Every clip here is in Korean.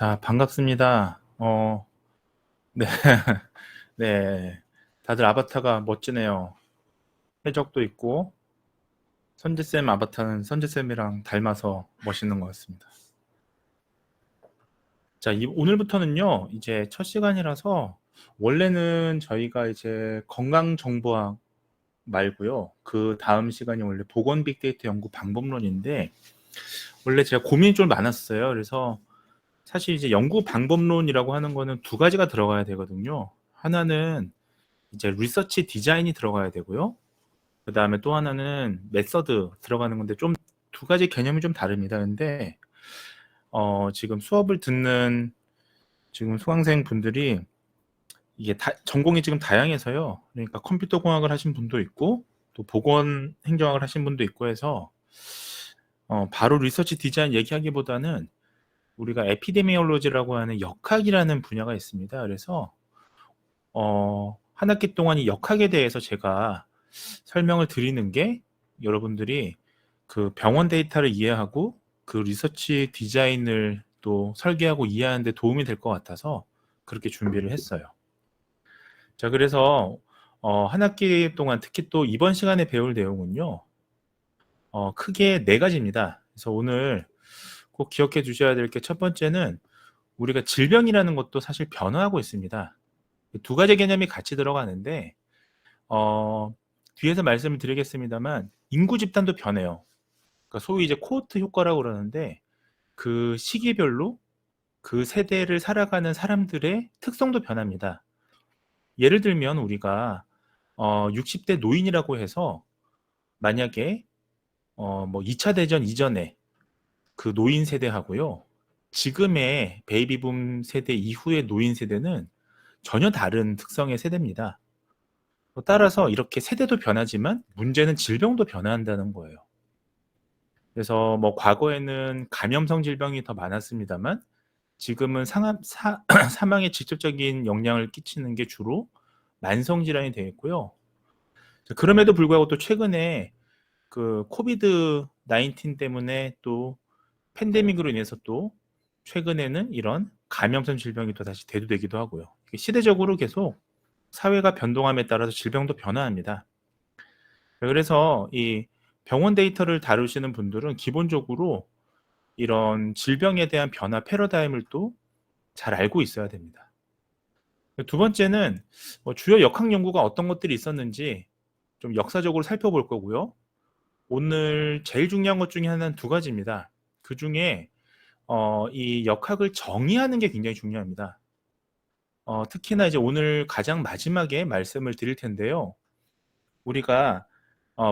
자, 반갑습니다. 네. 네. 다들 아바타가 멋지네요. 해적도 있고, 선지쌤 아바타는 선지쌤이랑 닮아서 멋있는 것 같습니다. 자, 오늘부터는요, 이제 첫 시간이라서, 원래는 저희가 이제 건강정보학 말고요, 그 다음 시간이 원래 보건 빅데이터 연구 방법론인데, 원래 제가 고민이 좀 많았어요. 그래서 사실 이제 연구 방법론이라고 하는 거는 두 가지가 들어가야 되거든요. 하나는 이제 리서치 디자인이 들어가야 되고요. 그 다음에 또 하나는 메서드 들어가는 건데 좀 두 가지 개념이 좀 다릅니다. 근데 지금 수업을 듣는 지금 수강생 분들이 이게 전공이 지금 다양해서요. 그러니까 컴퓨터 공학을 하신 분도 있고 또 보건 행정학을 하신 분도 있고 해서 바로 리서치 디자인 얘기하기보다는 우리가 에피데미올로지라고 하는 역학이라는 분야가 있습니다. 그래서 한 학기 동안 이 역학에 대해서 제가 설명을 드리는 게 여러분들이 그 병원 데이터를 이해하고 그 리서치 디자인을 또 설계하고 이해하는 데 도움이 될 것 같아서 그렇게 준비를 했어요. 자, 그래서 한 학기 동안 특히 또 이번 시간에 배울 내용은요. 크게 네 가지입니다. 그래서 오늘 꼭 기억해 주셔야 될 게 첫 번째는 우리가 질병이라는 것도 사실 변화하고 있습니다. 두 가지 개념이 같이 들어가는데 뒤에서 말씀을 드리겠습니다만 인구 집단도 변해요. 그러니까 소위 이제 코호트 효과라고 그러는데 그 시기별로 그 세대를 살아가는 사람들의 특성도 변합니다. 예를 들면 우리가 60대 노인이라고 해서 만약에 뭐 2차 대전 이전에 그 노인 세대하고요. 지금의 베이비붐 세대 이후의 노인 세대는 전혀 다른 특성의 세대입니다. 따라서 이렇게 세대도 변하지만 문제는 질병도 변화한다는 거예요. 그래서 뭐 과거에는 감염성 질병이 더 많았습니다만 지금은 사망에 직접적인 영향을 끼치는 게 주로 만성 질환이 되겠고요. 그럼에도 불구하고 또 최근에 그 코비드 19 때문에 또 팬데믹으로 인해서 또 최근에는 이런 감염성 질병이 또 다시 대두되기도 하고요. 시대적으로 계속 사회가 변동함에 따라서 질병도 변화합니다. 그래서 이 병원 데이터를 다루시는 분들은 기본적으로 이런 질병에 대한 변화 패러다임을 또 잘 알고 있어야 됩니다. 두 번째는 주요 역학 연구가 어떤 것들이 있었는지 좀 역사적으로 살펴볼 거고요. 오늘 제일 중요한 것 중에 하나는 두 가지입니다. 그 중에 이 역학을 정의하는 게 굉장히 중요합니다. 특히나 이제 오늘 가장 마지막에 말씀을 드릴 텐데요. 우리가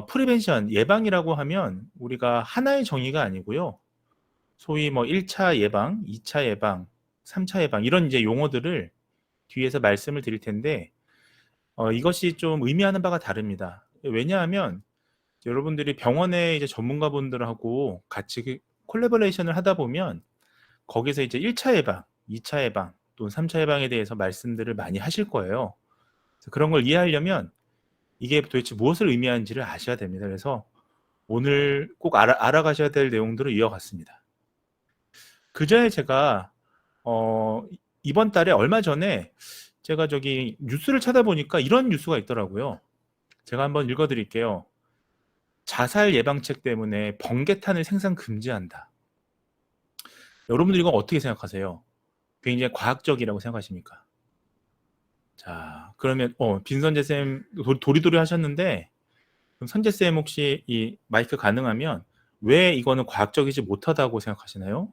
프리벤션 예방이라고 하면 우리가 하나의 정의가 아니고요. 소위 뭐 1차 예방, 2차 예방, 3차 예방 이런 이제 용어들을 뒤에서 말씀을 드릴 텐데 이것이 좀 의미하는 바가 다릅니다. 왜냐하면 여러분들이 병원의 이제 전문가분들하고 같이 콜래버레이션을 하다 보면 거기서 이제 1차 예방, 2차 예방 또는 3차 예방에 대해서 말씀들을 많이 하실 거예요. 그런 걸 이해하려면 이게 도대체 무엇을 의미하는지를 아셔야 됩니다. 그래서 오늘 꼭 알아가셔야 될 내용들을 이어갔습니다. 그 전에 제가 이번 달에 얼마 전에 제가 저기 뉴스를 찾아보니까 이런 뉴스가 있더라고요. 제가 한번 읽어드릴게요. 자살 예방책 때문에 번개탄을 생산 금지한다. 여러분들 이건 어떻게 생각하세요? 굉장히 과학적이라고 생각하십니까? 자, 그러면 빈선재 쌤 도리도리 하셨는데 그럼 선재 쌤 혹시 이 마이크 가능하면 왜 이거는 과학적이지 못하다고 생각하시나요?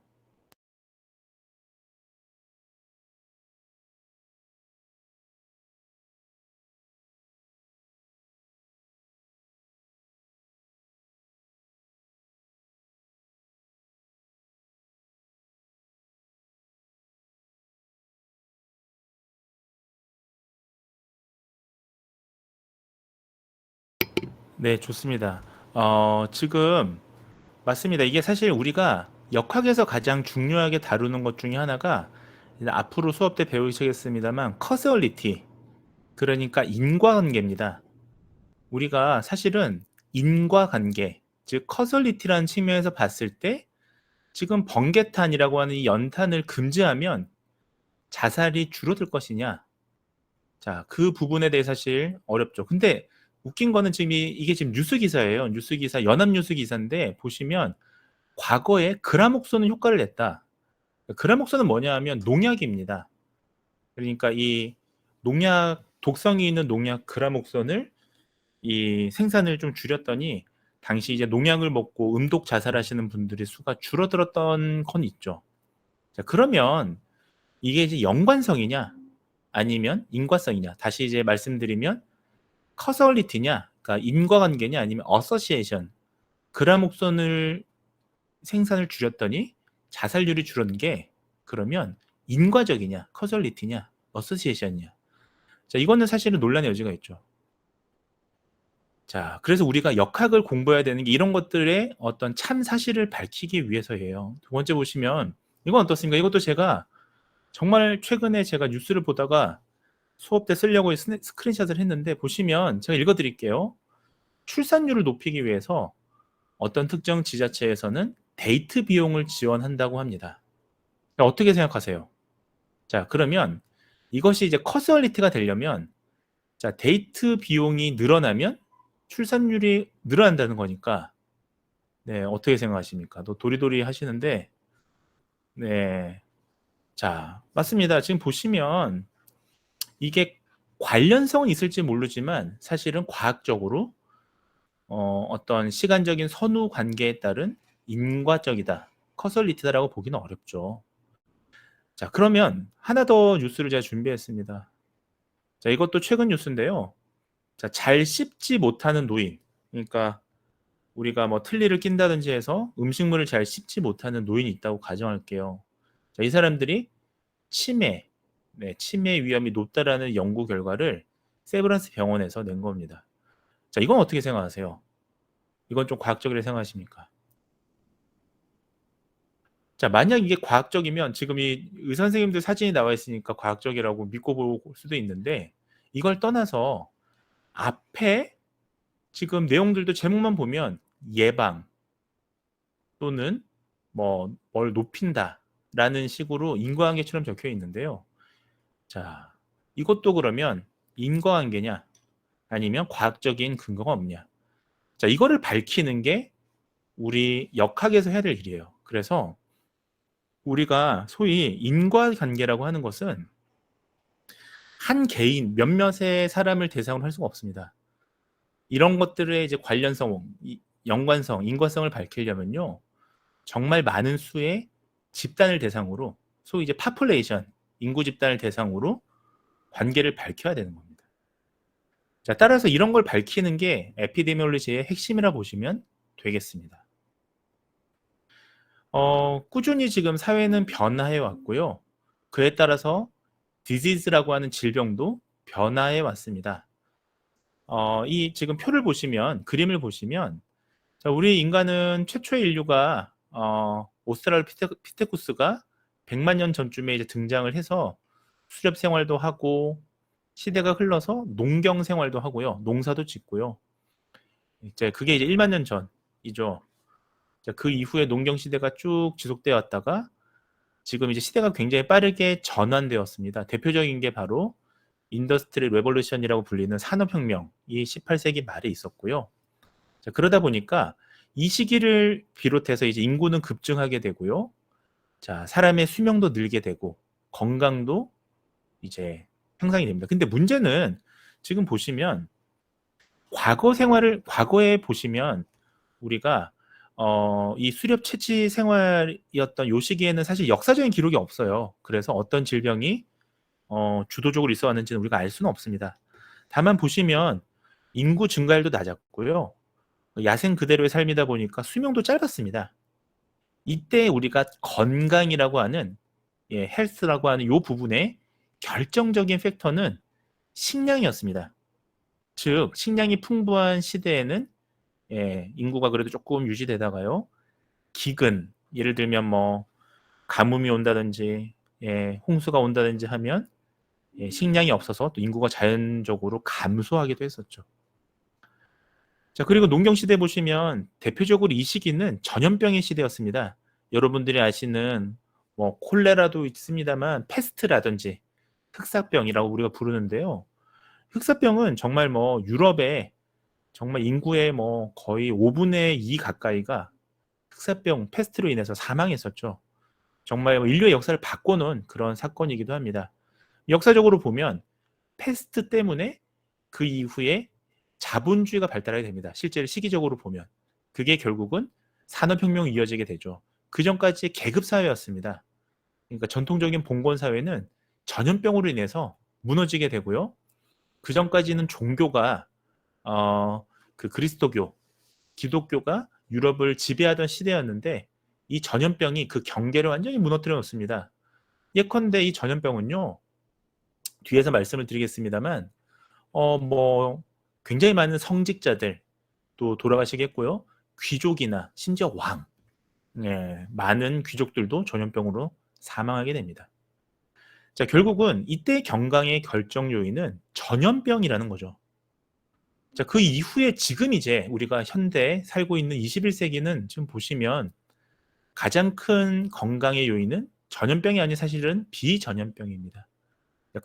네, 좋습니다. 지금 맞습니다. 이게 사실 우리가 역학에서 가장 중요하게 다루는 것 중에 하나가 이제 앞으로 수업 때 배우시겠습니다만 커서얼리티, 그러니까 인과관계입니다. 우리가 사실은 인과관계, 즉 커서얼리티라는 측면에서 봤을 때 지금 번개탄이라고 하는 이 연탄을 금지하면 자살이 줄어들 것이냐? 자, 그 부분에 대해 사실 어렵죠. 근데 웃긴 거는 지금 이게 지금 뉴스 기사예요. 뉴스 기사, 연합뉴스 기사인데 보시면 과거에 그라목손은 효과를 냈다. 그라목손은 뭐냐 하면 농약입니다. 그러니까 이 농약, 독성이 있는 농약 그라목손을 이 생산을 좀 줄였더니 당시 이제 농약을 먹고 음독 자살하시는 분들의 수가 줄어들었던 건 있죠. 자, 그러면 이게 이제 연관성이냐 아니면 인과성이냐? 다시 이제 말씀드리면 커설리티냐, 그러니까 인과관계냐 아니면 어서시에이션. 그라목손을 생산을 줄였더니 자살률이 줄은 게 그러면 인과적이냐, 커설리티냐, 어서시에이션이냐. 자, 이거는 사실은 논란의 여지가 있죠. 자, 그래서 우리가 역학을 공부해야 되는 게 이런 것들의 어떤 참 사실을 밝히기 위해서예요. 두 번째 보시면 이건 어떻습니까? 이것도 제가 정말 최근에 제가 뉴스를 보다가 수업 때 쓰려고 스크린샷을 했는데 보시면 제가 읽어드릴게요. 출산율을 높이기 위해서 어떤 특정 지자체에서는 데이트 비용을 지원한다고 합니다. 어떻게 생각하세요? 자, 그러면 이것이 이제 커스얼리티가 되려면 자, 데이트 비용이 늘어나면 출산율이 늘어난다는 거니까 네, 어떻게 생각하십니까? 또 도리도리 하시는데 네. 자, 맞습니다. 지금 보시면 이게 관련성은 있을지 모르지만 사실은 과학적으로 어떤 시간적인 선후 관계에 따른 인과적이다, 커설리티다라고 보기는 어렵죠. 자, 그러면 하나 더 뉴스를 제가 준비했습니다. 자, 이것도 최근 뉴스인데요. 자, 잘 씹지 못하는 노인. 그러니까 우리가 뭐 틀니를 낀다든지 해서 음식물을 잘 씹지 못하는 노인이 있다고 가정할게요. 자, 이 사람들이 치매, 치매 위험이 높다라는 연구 결과를 세브란스 병원에서 낸 겁니다. 자, 이건 어떻게 생각하세요? 이건 좀 과학적이라고 생각하십니까? 자, 만약 이게 과학적이면 지금 이 의사 선생님들 사진이 나와 있으니까 과학적이라고 믿고 볼 수도 있는데 이걸 떠나서 앞에 지금 내용들도 제목만 보면 예방 또는 뭐 뭘 높인다라는 식으로 인과관계처럼 적혀 있는데요. 자, 이것도 그러면 인과관계냐 아니면 과학적인 근거가 없냐? 자, 이거를 밝히는 게 우리 역학에서 해야 될 일이에요. 그래서 우리가 소위 인과관계라고 하는 것은 한 개인, 몇몇의 사람을 대상으로 할 수가 없습니다. 이런 것들의 이제 관련성, 연관성, 인과성을 밝히려면요. 정말 많은 수의 집단을 대상으로 소위 이제 파퓰레이션, 인구 집단을 대상으로 관계를 밝혀야 되는 겁니다. 자, 따라서 이런 걸 밝히는 게 에피데미올로지의 핵심이라 보시면 되겠습니다. 꾸준히 지금 사회는 변화해 왔고요. 그에 따라서 디지즈라고 하는 질병도 변화해 왔습니다. 이 지금 표를 보시면, 그림을 보시면, 자, 우리 인간은 최초의 인류가 오스트랄로피테쿠스가 100만 년 전쯤에 이제 등장을 해서 수렵 생활도 하고 시대가 흘러서 농경 생활도 하고요. 농사도 짓고요. 이제 그게 이제 1만 년 전이죠. 자, 그 이후에 농경 시대가 쭉 지속되어 왔다가 지금 이제 시대가 굉장히 빠르게 전환되었습니다. 대표적인 게 바로 인더스트리 레볼루션이라고 불리는 산업혁명이 18세기 말에 있었고요. 자, 그러다 보니까 이 시기를 비롯해서 이제 인구는 급증하게 되고요. 자, 사람의 수명도 늘게 되고 건강도 이제 향상이 됩니다. 근데 문제는 지금 보시면 과거에 보시면 우리가 이 수렵 채취 생활이었던 요 시기에는 사실 역사적인 기록이 없어요. 그래서 어떤 질병이 주도적으로 있어 왔는지는 우리가 알 수는 없습니다. 다만 보시면 인구 증가율도 낮았고요. 야생 그대로의 삶이다 보니까 수명도 짧았습니다. 이때 우리가 건강이라고 하는 헬스라고 하는 요 부분에 결정적인 팩터는 식량이었습니다. 즉 식량이 풍부한 시대에는 인구가 그래도 조금 유지되다가요. 기근, 예를 들면 뭐 가뭄이 온다든지 홍수가 온다든지 하면 식량이 없어서 또 인구가 자연적으로 감소하기도 했었죠. 자, 그리고 농경 시대 보시면 대표적으로 이 시기는 전염병의 시대였습니다. 여러분들이 아시는 뭐 콜레라도 있습니다만 페스트라든지 흑사병이라고 우리가 부르는데요. 흑사병은 정말 뭐 유럽에 정말 인구의 뭐 거의 5분의 2 가까이가 흑사병, 패스트로 인해서 사망했었죠. 정말 뭐 인류의 역사를 바꿔놓은 그런 사건이기도 합니다. 역사적으로 보면 패스트 때문에 그 이후에 자본주의가 발달하게 됩니다. 실제로 시기적으로 보면. 그게 결국은 산업혁명이 이어지게 되죠. 그 전까지 계급사회였습니다. 그러니까 전통적인 봉건사회는 전염병으로 인해서 무너지게 되고요. 그 전까지는 종교가 그 그리스도교, 기독교가 유럽을 지배하던 시대였는데 이 전염병이 그 경계를 완전히 무너뜨려 놓습니다. 예컨대 이 전염병은요. 뒤에서 말씀을 드리겠습니다만 뭐 굉장히 많은 성직자들 또 돌아가시겠고요. 귀족이나 심지어 왕, 많은 귀족들도 전염병으로 사망하게 됩니다. 자, 결국은 이때 경강의 결정 요인은 전염병이라는 거죠. 자, 그 이후에 지금 이제 우리가 현대 살고 있는 21세기는 지금 보시면 가장 큰 건강의 요인은 전염병이 아닌 사실은 비전염병입니다.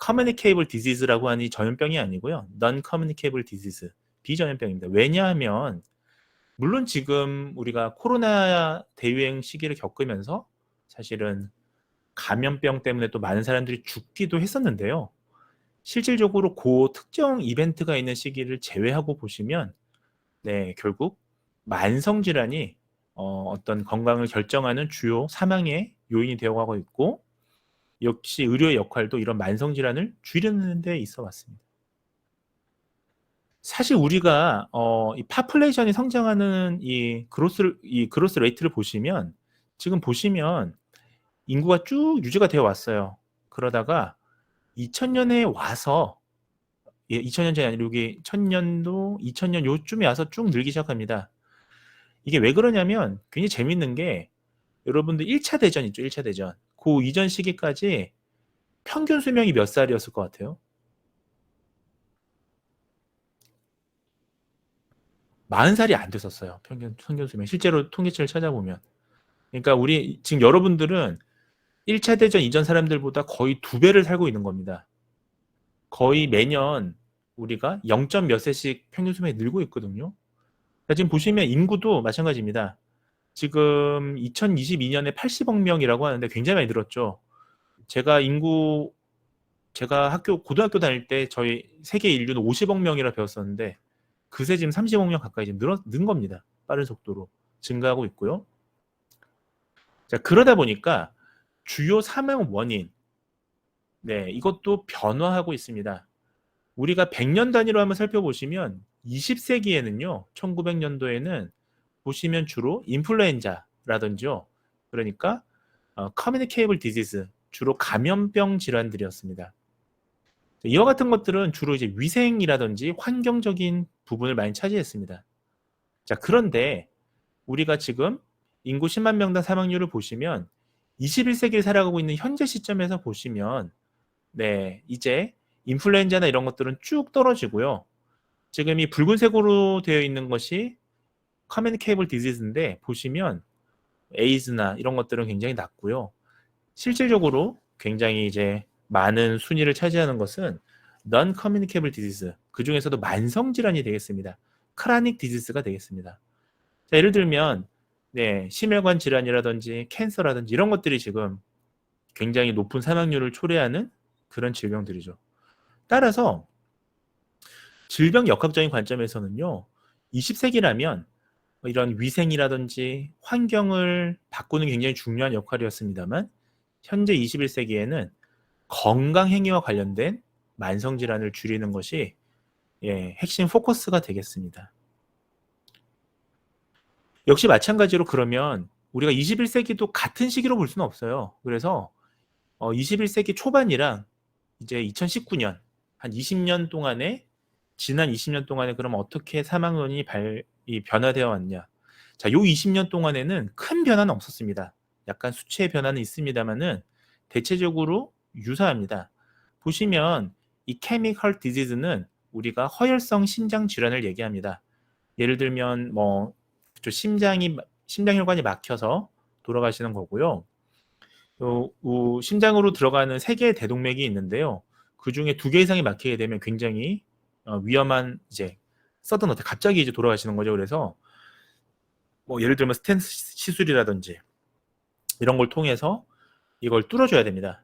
Communicable disease라고 하니 전염병이 아니고요. Non-communicable disease, 비전염병입니다. 왜냐하면 물론 지금 우리가 코로나 대유행 시기를 겪으면서 사실은 감염병 때문에 또 많은 사람들이 죽기도 했었는데요. 실질적으로 그 특정 이벤트가 있는 시기를 제외하고 보시면 결국 만성 질환이 어떤 건강을 결정하는 주요 사망의 요인이 되어가고 있고 역시 의료의 역할도 이런 만성 질환을 줄이는 데 있어 왔습니다. 사실 우리가 이 파퓰레이션이 성장하는 이 그로스 레이트를 보시면 지금 보시면 인구가 쭉 유지가 되어 왔어요. 그러다가 2000년에 와서 2000년전이 아니라 여기 1000년도, 2000년 요쯤에 와서 쭉 늘기 시작합니다. 이게 왜 그러냐면 굉장히 재밌는 게 여러분들 1차 대전 있죠. 1차 대전. 그 이전 시기까지 평균 수명이 몇 살이었을 것 같아요? 40살이 안 됐었어요. 평균 수명. 실제로 통계치를 찾아보면. 그러니까 우리 지금 여러분들은 1차 대전 이전 사람들보다 거의 2배를 살고 있는 겁니다. 거의 매년 우리가 0. 몇 세씩 평균 수명이 늘고 있거든요. 그러니까 지금 보시면 인구도 마찬가지입니다. 지금 2022년에 80억 명이라고 하는데 굉장히 많이 늘었죠. 제가 고등학교 다닐 때 저희 세계 인류는 50억 명이라 배웠었는데 그새 지금 30억 명 가까이 지금 는 겁니다. 빠른 속도로 증가하고 있고요. 자, 그러다 보니까 주요 사망 원인, 이것도 변화하고 있습니다. 우리가 100년 단위로 한번 살펴보시면 20세기에는요, 1900년도에는 보시면 주로 인플루엔자라든지요, 그러니까 커뮤니케이블 디지즈, 주로 감염병 질환들이었습니다. 이와 같은 것들은 주로 이제 위생이라든지 환경적인 부분을 많이 차지했습니다. 자, 그런데 우리가 지금 인구 10만 명당 사망률을 보시면 21세기를 살아가고 있는 현재 시점에서 보시면 이제 인플루엔자나 이런 것들은 쭉 떨어지고요. 지금 이 붉은색으로 되어 있는 것이 커뮤니케이블 디지즈인데 보시면 에이즈나 이런 것들은 굉장히 낮고요. 실질적으로 굉장히 이제 많은 순위를 차지하는 것은 non-communicable disease, 그 중에서도 만성 질환이 되겠습니다. 크라닉 디지즈가 되겠습니다. 자, 예를 들면 심혈관 질환이라든지 캔서라든지 이런 것들이 지금 굉장히 높은 사망률을 초래하는 그런 질병들이죠. 따라서 질병 역학적인 관점에서는요, 20세기라면 이런 위생이라든지 환경을 바꾸는 굉장히 중요한 역할이었습니다만 현재 21세기에는 건강 행위와 관련된 만성 질환을 줄이는 것이 핵심 포커스가 되겠습니다. 역시 마찬가지로 그러면 우리가 21세기도 같은 시기로 볼 수는 없어요. 그래서 21세기 초반이랑 이제 2019년 한 20년 동안에 지난 20년 동안에 그럼 어떻게 사망원이 변화되어 왔냐? 자, 요 20년 동안에는 큰 변화는 없었습니다. 약간 수치의 변화는 있습니다만은 대체적으로 유사합니다. 보시면 이 케미컬 디지즈는 우리가 허혈성 신장 질환을 얘기합니다. 예를 들면 심장혈관이 막혀서 돌아가시는 거고요. 심장으로 들어가는 3개의 대동맥이 있는데요. 그중에 2개 이상이 막히게 되면 굉장히 위험한 이제 서든 어택 갑자기 이제 돌아가시는 거죠. 그래서 뭐 예를 들면 스텐트 시술이라든지 이런 걸 통해서 이걸 뚫어줘야 됩니다.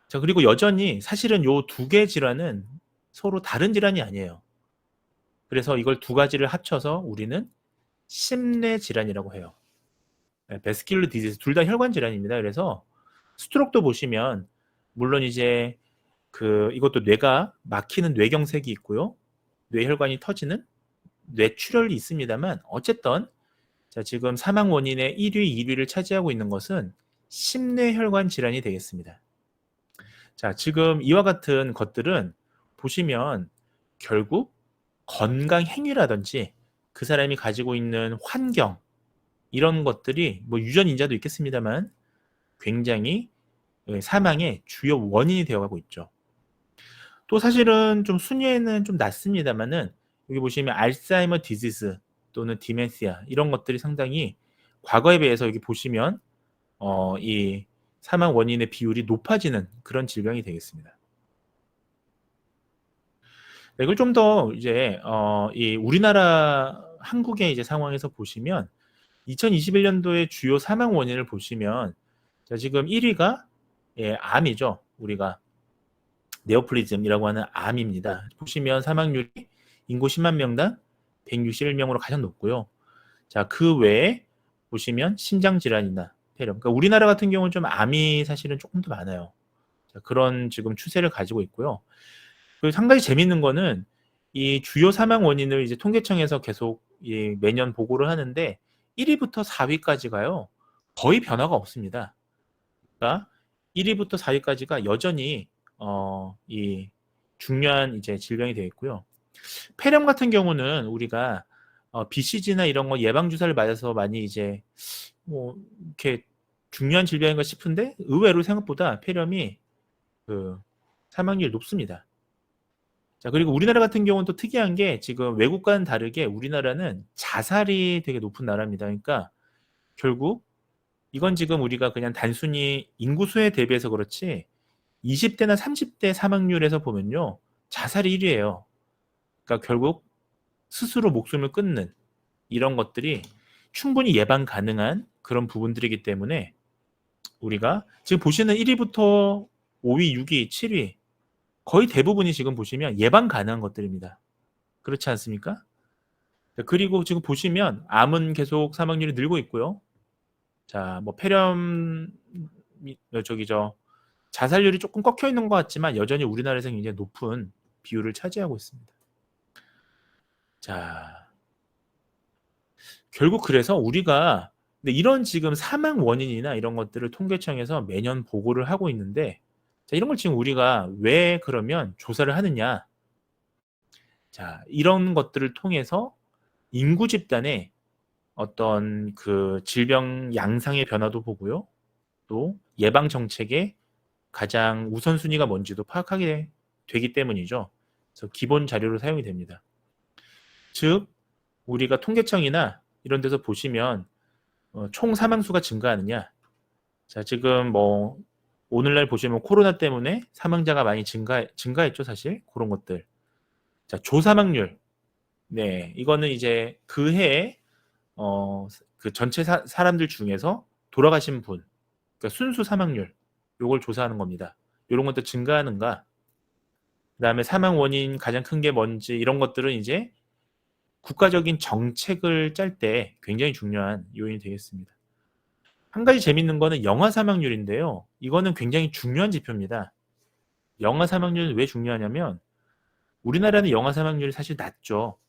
자, 그리고 여전히 사실은 요 2개 질환은 서로 다른 질환이 아니에요. 그래서 이걸 2가지를 합쳐서 우리는 심뇌 질환이라고 해요. 베스큘러 디지즈 둘 다 혈관 질환입니다. 그래서 스트로크도 보시면 물론 이제 이것도 뇌가 막히는 뇌경색이 있고요. 뇌혈관이 터지는 뇌출혈이 있습니다만 어쨌든 자, 지금 사망 원인의 1위, 2위를 차지하고 있는 것은 심뇌혈관 질환이 되겠습니다. 자, 지금 이와 같은 것들은 보시면 결국 건강 행위라든지 그 사람이 가지고 있는 환경 이런 것들이 뭐 유전인자도 있겠습니다만 굉장히 사망의 주요 원인이 되어가고 있죠. 또 사실은 좀 순위에는 좀 낮습니다만은 여기 보시면 알츠하이머 디지즈 또는 디멘시아 이런 것들이 상당히 과거에 비해서 여기 보시면 이 사망 원인의 비율이 높아지는 그런 질병이 되겠습니다. 네, 이걸 좀 더 이제 이 우리나라 한국의 이제 상황에서 보시면 2021년도의 주요 사망 원인을 보시면 자, 지금 1위가 암이죠. 우리가 네오플리즘이라고 하는 암입니다. 보시면 사망률이 인구 10만 명당 161명으로 가장 높고요. 자, 그 외에 보시면 심장질환이나 폐렴. 그러니까 우리나라 같은 경우는 좀 암이 사실은 조금 더 많아요. 자, 그런 지금 추세를 가지고 있고요. 그리고 한 가지 재밌는 거는 이 주요 사망 원인을 이제 통계청에서 계속 매년 보고를 하는데 1위부터 4위까지가요. 거의 변화가 없습니다. 그러니까 1위부터 4위까지가 여전히 이 중요한 이제 질병이 되어 있고요. 폐렴 같은 경우는 우리가 BCG나 이런 거 예방 주사를 맞아서 많이 이제 뭐 이렇게 중요한 질병인가 싶은데 의외로 생각보다 폐렴이 사망률이 높습니다. 자, 그리고 우리나라 같은 경우는 또 특이한 게 지금 외국과는 다르게 우리나라는 자살이 되게 높은 나라입니다. 그러니까 결국 이건 지금 우리가 그냥 단순히 인구수에 대비해서 그렇지 20대나 30대 사망률에서 보면요. 자살이 1위예요. 그러니까 결국 스스로 목숨을 끊는 이런 것들이 충분히 예방 가능한 그런 부분들이기 때문에 우리가 지금 보시는 1위부터 5위, 6위, 7위 거의 대부분이 지금 보시면 예방 가능한 것들입니다. 그렇지 않습니까? 그리고 지금 보시면 암은 계속 사망률이 늘고 있고요. 자, 뭐 폐렴 자살률이 조금 꺾여 있는 것 같지만 여전히 우리나라에서 굉장히 높은 비율을 차지하고 있습니다. 자, 결국 그래서 우리가 이런 지금 사망 원인이나 이런 것들을 통계청에서 매년 보고를 하고 있는데 자, 이런 걸 지금 우리가 왜 그러면 조사를 하느냐? 자, 이런 것들을 통해서 인구 집단의 어떤 질병 양상의 변화도 보고요. 또 예방 정책의 가장 우선순위가 뭔지도 파악하게 되기 때문이죠. 그래서 기본 자료로 사용이 됩니다. 즉 우리가 통계청이나 이런 데서 보시면 총 사망수가 증가하느냐. 자, 지금 뭐 오늘날 보시면 코로나 때문에 사망자가 많이 증가했죠, 사실. 그런 것들. 자, 조사망률. 네, 이거는 이제 그 해에 전체 사람들 중에서 돌아가신 분, 그러니까 순수 사망률, 요걸 조사하는 겁니다. 이런 것도 증가하는가. 그다음에 사망 원인 가장 큰 게 뭔지 이런 것들은 이제 국가적인 정책을 짤 때 굉장히 중요한 요인이 되겠습니다. 한 가지 재밌는 거는 영아 사망률인데요. 이거는 굉장히 중요한 지표입니다. 영아 사망률은 왜 중요하냐면 우리나라는 영아 사망률이 사실 낮죠.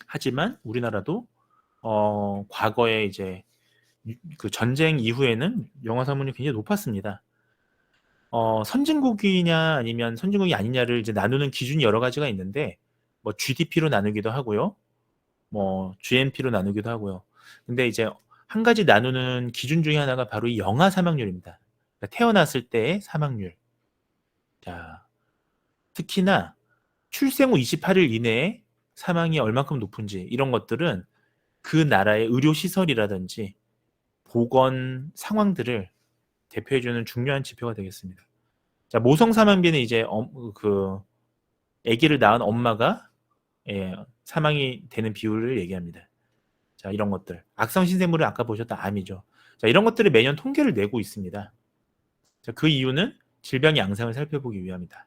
하지만 우리나라도 과거에 이제 전쟁 이후에는 영아 사망률이 굉장히 높았습니다. 선진국이냐 아니면 선진국이 아니냐를 이제 나누는 기준이 여러 가지가 있는데 뭐 GDP로 나누기도 하고요. 뭐 GNP로 나누기도 하고요. 근데 이제 한 가지 나누는 기준 중에 하나가 바로 이 영아 사망률입니다. 그러니까 태어났을 때의 사망률. 자, 특히나 출생 후 28일 이내에 사망이 얼마큼 높은지 이런 것들은 그 나라의 의료 시설이라든지 보건 상황들을 대표해주는 중요한 지표가 되겠습니다. 자, 모성 사망비는 이제 아기를 낳은 엄마가 사망이 되는 비율을 얘기합니다. 자, 이런 것들. 악성 신생물을 아까 보셨던 암이죠. 자, 이런 것들을 매년 통계를 내고 있습니다. 자, 그 이유는 질병 양상을 살펴보기 위함이다.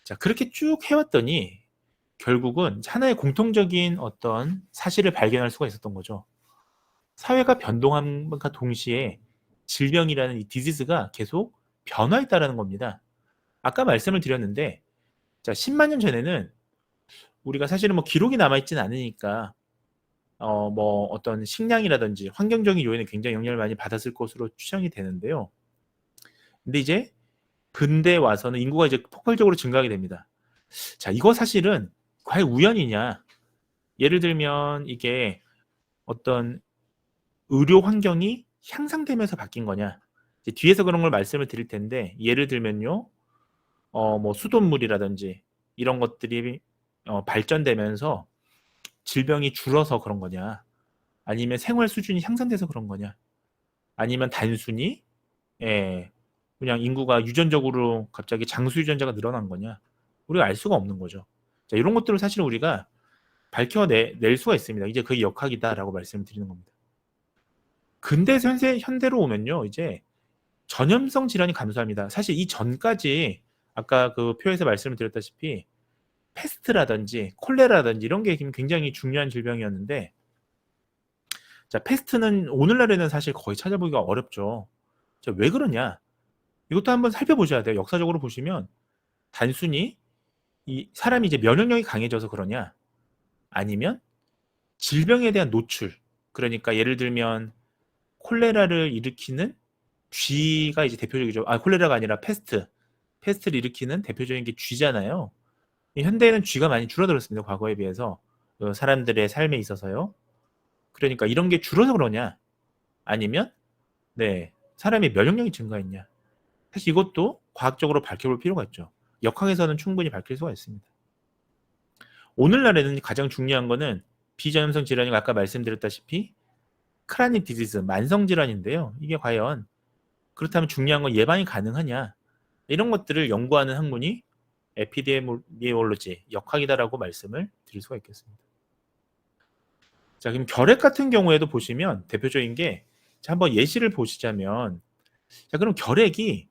자, 그렇게 쭉 해왔더니 결국은 하나의 공통적인 어떤 사실을 발견할 수가 있었던 거죠. 사회가 변동함과 동시에 질병이라는 이 디지즈가 계속 변화했다라는 겁니다. 아까 말씀을 드렸는데, 자, 10만 년 전에는 우리가 사실은 뭐 기록이 남아있지는 않으니까 뭐 어떤 식량이라든지 환경적인 요인에 굉장히 영향을 많이 받았을 것으로 추정이 되는데요. 근데 이제 근대에 와서는 인구가 이제 폭발적으로 증가하게 됩니다. 자, 이거 사실은 과연 우연이냐? 예를 들면 이게 어떤 의료 환경이 향상되면서 바뀐 거냐? 이제 뒤에서 그런 걸 말씀을 드릴 텐데, 예를 들면요, 뭐 수돗물이라든지 이런 것들이 발전되면서 질병이 줄어서 그런 거냐? 아니면 생활 수준이 향상돼서 그런 거냐? 아니면 단순히 그냥 인구가 유전적으로 갑자기 장수 유전자가 늘어난 거냐? 우리가 알 수가 없는 거죠. 자, 이런 것들을 사실 우리가 밝혀낼 수가 있습니다. 이제 그게 역학이다라고 말씀을 드리는 겁니다. 근대에서 현대로 오면요, 이제 전염성 질환이 감소합니다. 사실 이 전까지 아까 그 표에서 말씀을 드렸다시피 패스트라든지 콜레라라든지 이런 게 굉장히 중요한 질병이었는데, 자, 패스트는 오늘날에는 사실 거의 찾아보기가 어렵죠. 자, 왜 그러냐? 이것도 한번 살펴보셔야 돼요. 역사적으로 보시면 단순히 이 사람이 이제 면역력이 강해져서 그러냐? 아니면 질병에 대한 노출. 그러니까 예를 들면 콜레라를 일으키는 쥐가 이제 대표적이죠. 아, 콜레라가 아니라 패스트. 패스트를 일으키는 대표적인 게 쥐잖아요. 현대에는 쥐가 많이 줄어들었습니다. 과거에 비해서. 사람들의 삶에 있어서요. 그러니까 이런 게 줄어서 그러냐? 아니면 사람의 면역력이 증가했냐? 사실 이것도 과학적으로 밝혀볼 필요가 있죠. 역학에서는 충분히 밝힐 수가 있습니다. 오늘날에는 가장 중요한 거는 비전염성 질환이 아까 말씀드렸다시피 크라닉 디지즈, 만성 질환인데요. 이게 과연 그렇다면 중요한 건 예방이 가능하냐? 이런 것들을 연구하는 학문이 에피데미올로지, 역학이다라고 말씀을 드릴 수가 있겠습니다. 자, 그럼 결핵 같은 경우에도 보시면 대표적인 게, 자, 한번 예시를 보시자면, 자, 그럼 결핵이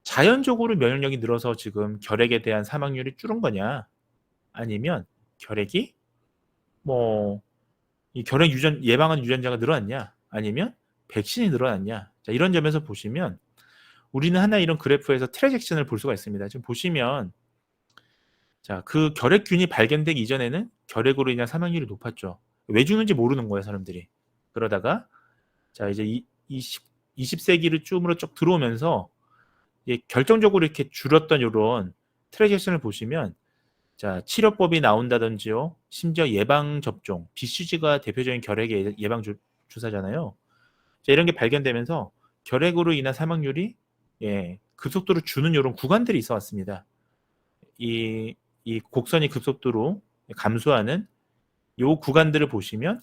자연적으로 면역력이 늘어서 지금 결핵에 대한 사망률이 줄은 거냐? 아니면 결핵이 뭐 이 결핵 예방하는 유전자가 늘어났냐? 아니면 백신이 늘어났냐? 자, 이런 점에서 보시면 우리는 하나 이런 그래프에서 트래젝션을 볼 수가 있습니다. 지금 보시면, 자, 그 결핵균이 발견되기 이전에는 결핵으로 인한 사망률이 높았죠. 왜 죽는지 모르는 거예요, 사람들이. 그러다가 자, 이제 20세기를 쯤으로 쭉 들어오면서 결정적으로 이렇게 줄었던 이런 트래젝션을 보시면, 자, 치료법이 나온다든지요. 심지어 예방 접종, BCG가 대표적인 결핵의 예방 주사잖아요. 자, 이런 게 발견되면서 결핵으로 인한 사망률이 급속도로 주는 이런 구간들이 있어 왔습니다. 이 곡선이 급속도로 감소하는 요 구간들을 보시면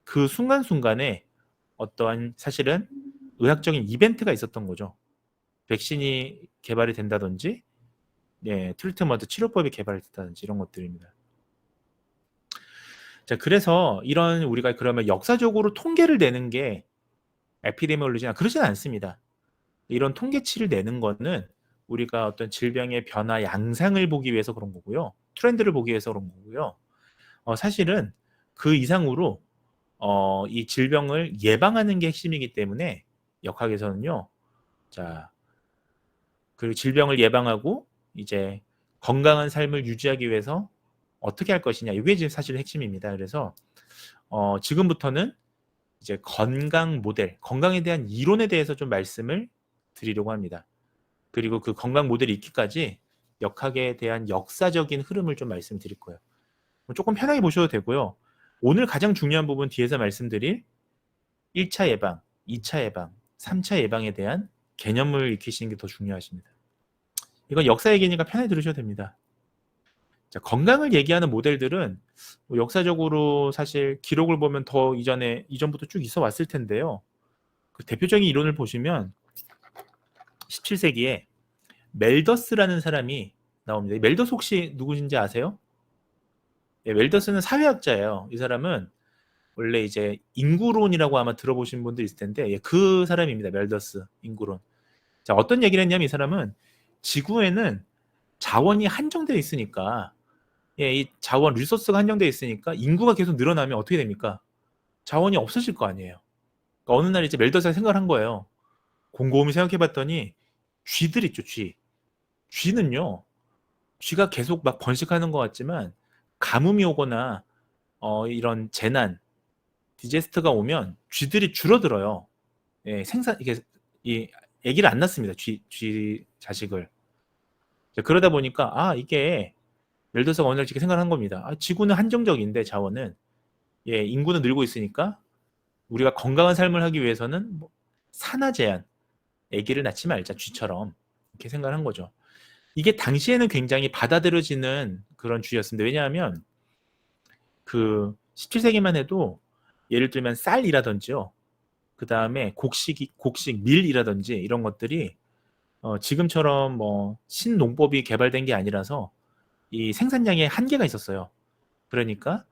그 순간순간에 어떠한 사실은 의학적인 이벤트가 있었던 거죠. 백신이 개발이 된다든지, 트리트먼트 치료법이 개발이 됐다든지 이런 것들입니다. 자, 그래서 이런 우리가 그러면 역사적으로 통계를 내는 게 에피데미올로지나 그러진 않습니다. 이런 통계치를 내는 거는 우리가 어떤 질병의 변화 양상을 보기 위해서 그런 거고요. 트렌드를 보기 위해서 그런 거고요. 사실은 그 이상으로 이 질병을 예방하는 게 핵심이기 때문에 역학에서는요. 자, 그 질병을 예방하고 이제 건강한 삶을 유지하기 위해서 어떻게 할 것이냐, 이게 지금 사실 핵심입니다. 그래서 지금부터는 이제 건강 모델, 건강에 대한 이론에 대해서 좀 말씀을 드리려고 합니다. 그리고 그 건강 모델이 있기까지 역학에 대한 역사적인 흐름을 좀 말씀드릴 거예요. 조금 편하게 보셔도 되고요. 오늘 가장 중요한 부분 뒤에서 말씀드릴 1차 예방, 2차 예방, 3차 예방에 대한 개념을 익히시는 게 더 중요하십니다. 이건 역사 얘기니까 편하게 들으셔도 됩니다. 자, 건강을 얘기하는 모델들은 뭐 역사적으로 사실 기록을 보면 더 이전부터 쭉 있어 왔을 텐데요. 그 대표적인 이론을 보시면 17세기에 멜더스라는 사람이 나옵니다. 멜더스 혹시 누구신지 아세요? 예, 멜더스는 사회학자예요. 이 사람은 원래 이제 인구론이라고 아마 들어보신 분들 있을 텐데, 예, 그 사람입니다. 멜더스 인구론. 자, 어떤 얘기를 했냐면 이 사람은 지구에는 자원이 한정되어 있으니까, 예, 이 자원 리소스가 한정되어 있으니까 인구가 계속 늘어나면 어떻게 됩니까? 자원이 없어질 거 아니에요. 그러니까 어느 날 이제 멜더스가 생각을 한 거예요. 곰곰이 생각해봤더니 쥐들 있죠, 쥐. 쥐는요, 쥐가 계속 막 번식하는 것 같지만 가뭄이 오거나 이런 재난, 디제스트가 오면 쥐들이 줄어들어요. 예, 이게 이 아기를 안 낳습니다. 쥐 자식을. 그러다 보니까 이게 멜더스가 어느 날 이렇게 생각을 한 겁니다. 지구는 한정적인데 자원은, 예, 인구는 늘고 있으니까 우리가 건강한 삶을 하기 위해서는 뭐 산화 제한, 아기를 낳지 말자, 쥐처럼 이렇게 생각을 한 거죠. 이게 당시에는 굉장히 받아들여지는 그런 주의였습니다. 왜냐하면 그 17세기만 해도 예를 들면 쌀이라든지요. 그 다음에 곡식, 밀이라든지 이런 것들이 지금처럼 뭐 신농법이 개발된 게 아니라서 이 생산량에 한계가 있었어요. 그러니까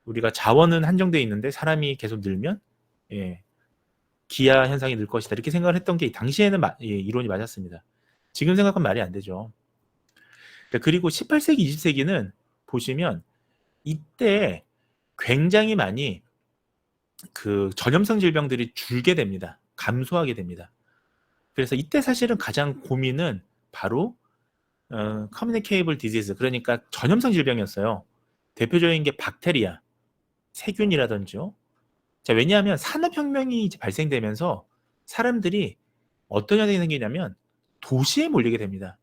우리가 자원은 한정되어 있는데 사람이 계속 늘면, 예, 기아 현상이 늘 것이다. 이렇게 생각을 했던 게 당시에는 예, 이론이 맞았습니다. 지금 생각하면 말이 안 되죠. 그리고 18세기, 20세기는 보시면 이때 굉장히 많이 그 전염성 질병들이 줄게 됩니다. 감소하게 됩니다. 그래서 이때 사실은 가장 고민은 바로 communicable disease, 그러니까 전염성 질병이었어요. 대표적인 게 박테리아, 세균이라든지요. 자, 왜냐하면 산업혁명이 이제 발생되면서 사람들이 어떤 현상이 생기냐면 도시에 몰리게 됩니다.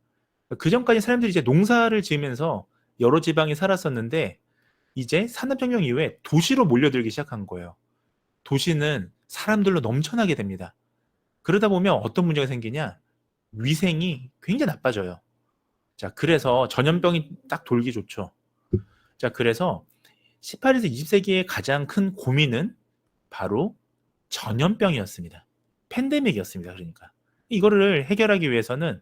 그 전까지 사람들이 이제 농사를 지으면서 여러 지방에 살았었는데 이제 산업혁명 이후에 도시로 몰려들기 시작한 거예요. 도시는 사람들로 넘쳐나게 됩니다. 그러다 보면 어떤 문제가 생기냐? 위생이 굉장히 나빠져요. 자, 그래서 전염병이 딱 돌기 좋죠. 자, 그래서 18에서 20세기의 가장 큰 고민은 바로 전염병이었습니다. 팬데믹이었습니다. 그러니까 이거를 해결하기 위해서는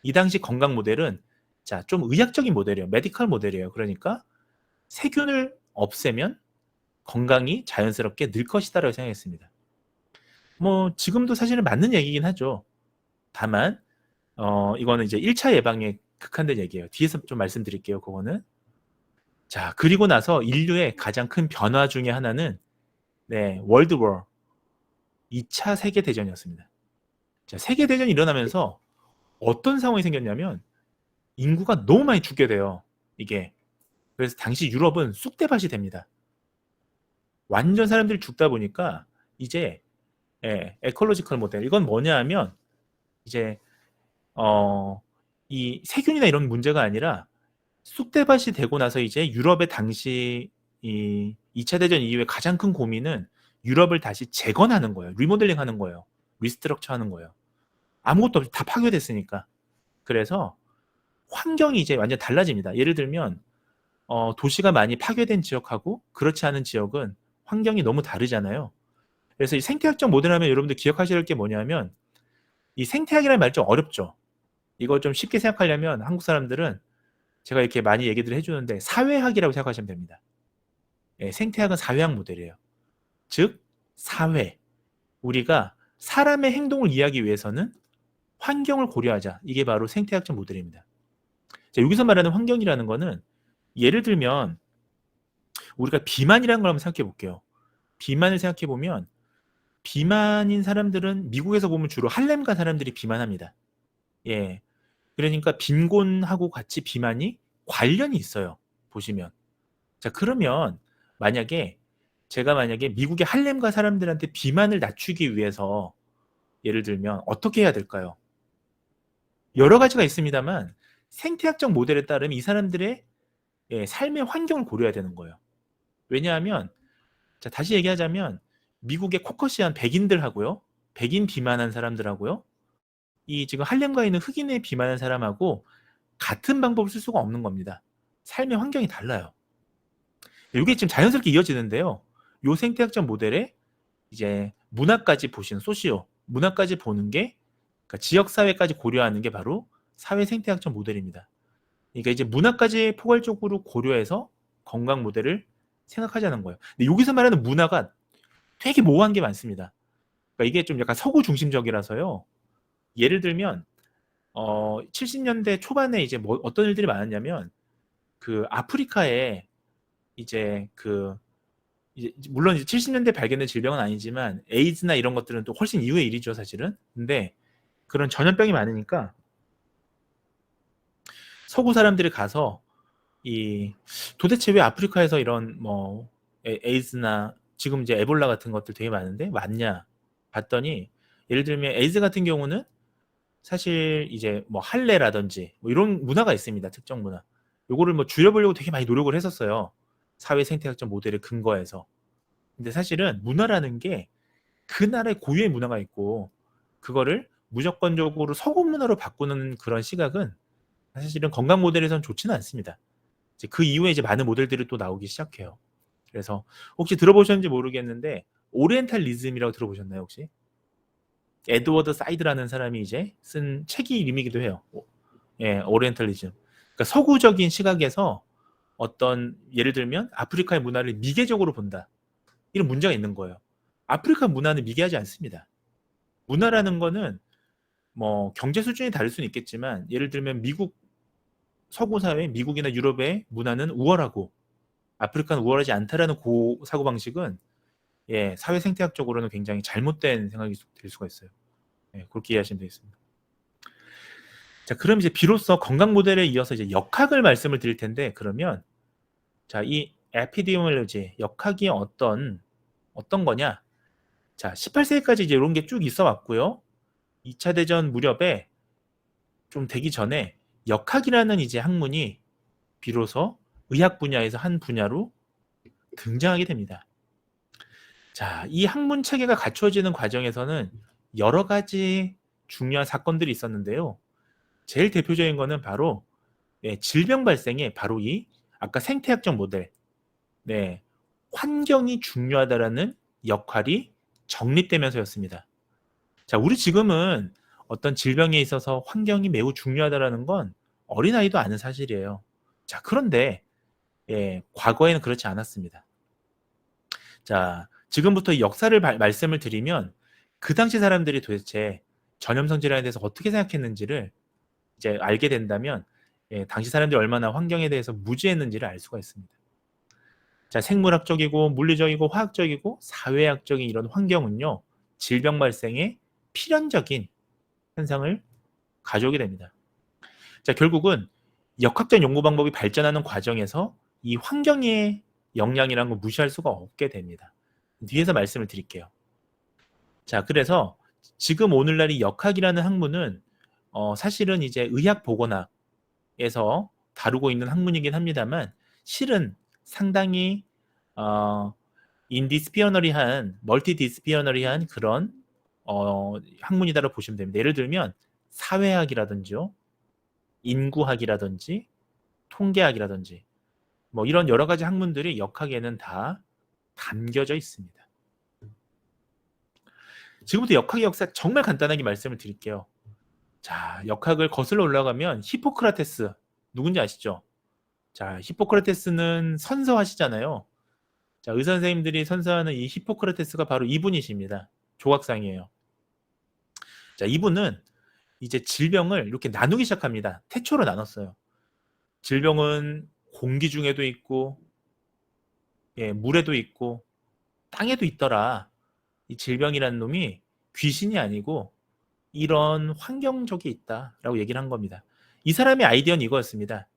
이 당시 건강 모델은, 자, 좀 의학적인 모델이에요. 메디컬 모델이에요. 그러니까 세균을 없애면 건강이 자연스럽게 늘 것이다라고 생각했습니다. 뭐 지금도 사실은 맞는 얘기긴 하죠. 다만 이거는 이제 1차 예방에 극한된 얘기예요. 뒤에서 좀 말씀드릴게요. 그거는. 자, 그리고 나서 인류의 가장 큰 변화 중에 하나는, 네, 월드워 2차 세계대전이었습니다. 자, 세계대전이 일어나면서 어떤 상황이 생겼냐면 인구가 너무 많이 죽게 돼요. 이게. 그래서 당시 유럽은 쑥대밭이 됩니다. 완전 사람들이 죽다 보니까 이제, 예, 에콜로지컬 모델. 이건 뭐냐 하면 이제 이 세균이나 이런 문제가 아니라 쑥대밭이 되고 나서 이제 유럽의 당시 이 2차 대전 이후에 가장 큰 고민은 유럽을 다시 재건하는 거예요. 리모델링 하는 거예요. 리스트럭처 하는 거예요. 아무것도 없이 다 파괴됐으니까. 그래서 환경이 이제 완전 달라집니다. 예를 들면 도시가 많이 파괴된 지역하고 그렇지 않은 지역은 환경이 너무 다르잖아요. 그래서 이 생태학적 모델 하면 여러분들 기억하셔야 할 게 뭐냐면 이 생태학이라는 말 좀 어렵죠. 이거 좀 쉽게 생각하려면 한국 사람들은 제가 이렇게 많이 얘기를 해주는데 사회학이라고 생각하시면 됩니다. 예, 생태학은 사회학 모델이에요. 즉 사회, 우리가 사람의 행동을 이해하기 위해서는 환경을 고려하자. 이게 바로 생태학적 모델입니다. 자, 여기서 말하는 환경이라는 거는 예를 들면 우리가 비만이라는 걸 한번 생각해 볼게요. 비만을 생각해 보면 비만인 사람들은 미국에서 보면 주로 할렘가 사람들이 비만합니다. 예, 그러니까 빈곤하고 같이 비만이 관련이 있어요. 보시면. 자, 그러면 제가 만약에 미국의 할렘가 사람들한테 비만을 낮추기 위해서 예를 들면 어떻게 해야 될까요? 여러 가지가 있습니다만 생태학적 모델에 따르면 이 사람들의, 예, 삶의 환경을 고려해야 되는 거예요. 왜냐하면, 자, 다시 얘기하자면 미국의 코커시안 백인들하고요, 백인 비만한 사람들하고요, 이 지금 할렘가에 있는 흑인의 비만한 사람하고 같은 방법을 쓸 수가 없는 겁니다. 삶의 환경이 달라요. 이게 지금 자연스럽게 이어지는데요. 요 생태학적 모델에 이제 문화까지 보시는 소시오, 문화까지 보는 게 그러니까 지역 사회까지 고려하는 게 바로 사회 생태학적 모델입니다. 그러니까 이제 문화까지 포괄적으로 고려해서 건강 모델을 생각하자는 거예요. 근데 여기서 말하는 문화가 되게 모호한 게 많습니다. 그러니까 이게 좀 약간 서구 중심적이라서요. 예를 들면 70년대 초반에 이제 뭐 어떤 일들이 많았냐면 그 아프리카에 이제 그 이제 물론 이제 70년대 발견된 질병은 아니지만 에이즈나 이런 것들은 또 훨씬 이후의 일이죠, 사실은. 근데 그런 전염병이 많으니까 서구 사람들이 가서 이 도대체 왜 아프리카에서 이런 뭐 에이즈나 지금 이제 에볼라 같은 것들 되게 많은데 맞냐 봤더니 예를 들면 에이즈 같은 경우는 사실 이제 뭐 할례라든지 뭐 이런 문화가 있습니다. 특정 문화. 요거를 뭐 줄여보려고 되게 많이 노력을 했었어요. 사회 생태학적 모델을 근거해서. 근데 사실은 문화라는 게 그 나라의 고유의 문화가 있고 그거를 무조건적으로 서구 문화로 바꾸는 그런 시각은 사실은 건강 모델에선 좋지는 않습니다. 이제 그 이후에 이제 많은 모델들이 또 나오기 시작해요. 그래서 혹시 들어보셨는지 모르겠는데 오리엔탈리즘이라고 들어보셨나요, 혹시? 에드워드 사이드라는 사람이 이제 쓴 책이 이름이기도 해요. 예, 오리엔탈리즘. 그러니까 서구적인 시각에서 어떤 예를 들면 아프리카의 문화를 미개적으로 본다. 이런 문제가 있는 거예요. 아프리카 문화는 미개하지 않습니다. 문화라는 거는 뭐 경제 수준이 다를 수는 있겠지만 예를 들면 미국 서구 사회, 미국이나 유럽의 문화는 우월하고 아프리카는 우월하지 않다라는 사고 방식은 예, 사회 생태학적으로는 굉장히 잘못된 생각이 될 수가 있어요. 예, 그렇게 이해하시면 되겠습니다. 자, 그럼 이제 비로소 건강 모델에 이어서 이제 역학을 말씀을 드릴 텐데 그러면 자, 이 에피디오몰로지 역학이 어떤 거냐? 자, 18세기까지 이제 이런 게 쭉 있어 왔고요. 2차 대전 무렵에 좀 되기 전에 역학이라는 이제 학문이 비로소 의학 분야에서 한 분야로 등장하게 됩니다. 자, 이 학문 체계가 갖추어지는 과정에서는 여러 가지 중요한 사건들이 있었는데요. 제일 대표적인 거는 바로 질병 발생에 바로 이 아까 생태학적 모델, 네, 환경이 중요하다라는 역할이 정립되면서였습니다. 자, 우리 지금은 어떤 질병에 있어서 환경이 매우 중요하다라는 건 어린아이도 아는 사실이에요. 자, 그런데 과거에는 그렇지 않았습니다. 자, 지금부터 역사를 말씀을 드리면 그 당시 사람들이 도대체 전염성 질환에 대해서 어떻게 생각했는지를 이제 알게 된다면 당시 사람들이 얼마나 환경에 대해서 무지했는지를 알 수가 있습니다. 자, 생물학적이고 물리적이고 화학적이고 사회학적인 이런 환경은요. 질병 발생에 필연적인 현상을 가져오게 됩니다. 자, 결국은 역학적 연구 방법이 발전하는 과정에서 이 환경의 영향이라는 걸 무시할 수가 없게 됩니다. 뒤에서 말씀을 드릴게요. 자, 그래서 지금 오늘날 이 역학이라는 학문은 사실은 이제 의학보건학에서 다루고 있는 학문이긴 합니다만 실은 상당히 인디스피어너리한 멀티디스피어너리한 그런 학문이다라고 보시면 됩니다. 예를 들면 사회학이라든지요, 인구학이라든지 통계학이라든지 뭐 이런 여러 가지 학문들이 역학에는 다 담겨져 있습니다. 지금부터 역학의 역사 정말 간단하게 말씀을 드릴게요. 자, 역학을 거슬러 올라가면 히포크라테스 누군지 아시죠? 자, 히포크라테스는 선서하시잖아요. 자, 의사 선생님들이 선서하는 이 히포크라테스가 바로 이분이십니다. 조각상이에요. 자, 이분은 이제 질병을 이렇게 나누기 시작합니다. 태초로 나눴어요. 질병은 공기 중에도 있고, 물에도 있고, 땅에도 있더라. 이 질병이라는 놈이 귀신이 아니고 이런 환경적이 있다라고 얘기를 한 겁니다. 이 사람의 아이디어는 이거였습니다.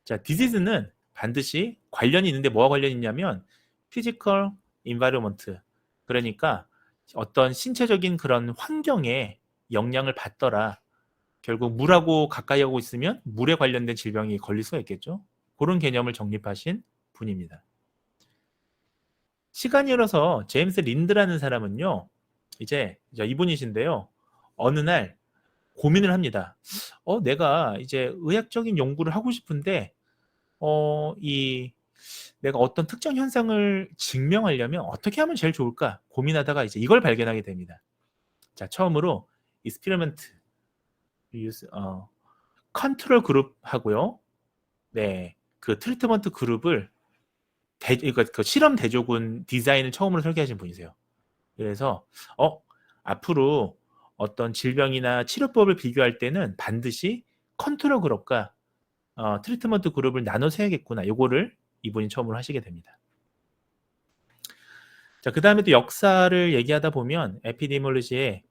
자, 디지즈는 반드시 관련이 있는데 뭐와 관련이 있냐면 피지컬 인바이러먼트 그러니까 어떤 신체적인 그런 환경에 영향을 받더라. 결국 물하고 가까이 하고 있으면 물에 관련된 질병이 걸릴 수가 있겠죠. 그런 개념을 정립하신 분입니다. 시간이 흘러서 제임스 린드라는 사람은요. 이제 이분이신데요. 어느 날 고민을 합니다. 내가 이제 의학적인 연구를 하고 싶은데 이 내가 어떤 특정 현상을 증명하려면 어떻게 하면 제일 좋을까 고민하다가 이제 이걸 발견하게 됩니다. 자, 처음으로 experiment use 컨트롤 그룹 하고요. 네, 그 트리트먼트 그룹을 그러니까 그 실험 대조군 디자인을 처음으로 설계하신 분이세요. 그래서 앞으로 어떤 질병이나 치료법을 비교할 때는 반드시 컨트롤 그룹과 트리트먼트 그룹을 나눠서 해야겠구나. 요거를 이분이 처음으로 하시게 됩니다. 자, 그 다음에 또 역사를 얘기하다 보면 에피데미올로지에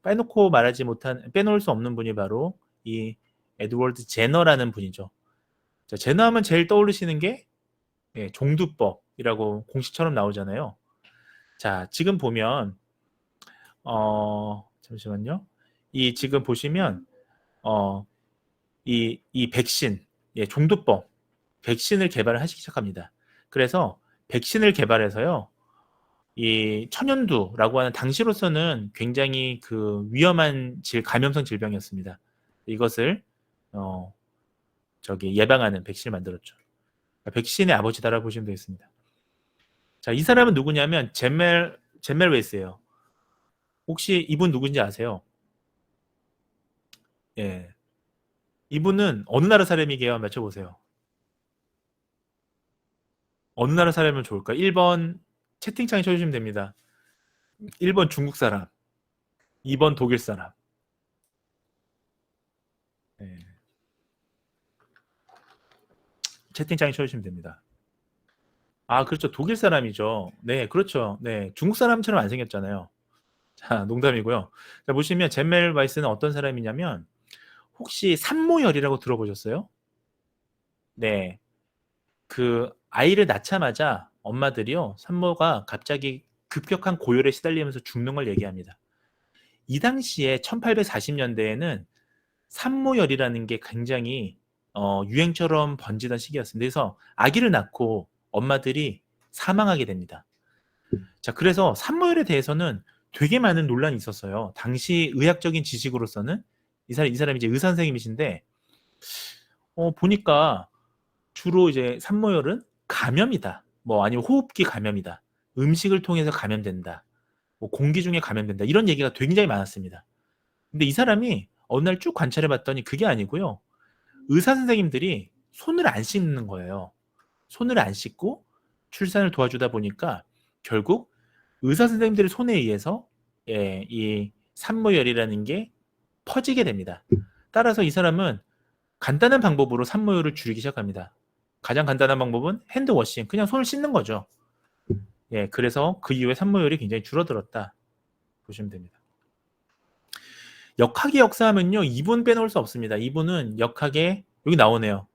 빼놓을 수 없는 분이 바로 이 에드워드 제너라는 분이죠. 자, 제너 하면 제일 떠오르시는 게 종두법이라고 공식처럼 나오잖아요. 자, 지금 보면 잠시만요. 이 지금 보시면 이 백신, 종두법 백신을 개발을 하시기 시작합니다. 그래서 백신을 개발해서요. 이 천연두라고 하는 당시로서는 굉장히 그 위험한 감염성 질병이었습니다. 이것을 예방하는 백신을 만들었죠. 백신의 아버지다라고 보시면 되겠습니다. 자, 이 사람은 누구냐면 젠멜 웨이스예요. 혹시 이분 누군지 아세요? 예. 이분은 어느 나라 사람이게요? 맞춰보세요. 어느 나라 사람이면 좋을까? 1번 채팅창에 쳐주시면 됩니다. 1번 중국 사람, 2번 독일 사람. 네. 채팅창에 쳐주시면 됩니다. 아, 그렇죠. 독일 사람이죠. 네, 그렇죠. 네, 중국 사람처럼 안 생겼잖아요. 자, 농담이고요. 자, 보시면 젠멜 바이스는 어떤 사람이냐면 혹시 산모열이라고 들어보셨어요? 네, 그 아이를 낳자마자 엄마들이요, 산모가 갑자기 급격한 고열에 시달리면서 죽는 걸 얘기합니다. 이 당시에 1840년대에는 산모열이라는 게 굉장히 유행처럼 번지던 시기였습니다. 그래서 아기를 낳고 엄마들이 사망하게 됩니다. 자, 그래서 산모열에 대해서는 되게 많은 논란이 있었어요. 당시 의학적인 지식으로서는 이 사람이 이제 의사 선생님이신데 보니까 주로 이제 산모열은 감염이다. 뭐 아니면 호흡기 감염이다. 음식을 통해서 감염된다. 뭐 공기 중에 감염된다. 이런 얘기가 굉장히 많았습니다. 근데 이 사람이 어느 날 쭉 관찰해 봤더니 그게 아니고요. 의사 선생님들이 손을 안 씻는 거예요. 손을 안 씻고 출산을 도와주다 보니까 결국 의사 선생님들의 손에 의해서 이 산모열이라는 게 퍼지게 됩니다. 따라서 이 사람은 간단한 방법으로 산모열을 줄이기 시작합니다. 가장 간단한 방법은 핸드워싱, 그냥 손을 씻는 거죠. 그래서 그 이후에 산모열이 굉장히 줄어들었다 보시면 됩니다. 역학의 역사하면요, 이분 빼놓을 수 없습니다. 이분은 역학의 여기 나오네요.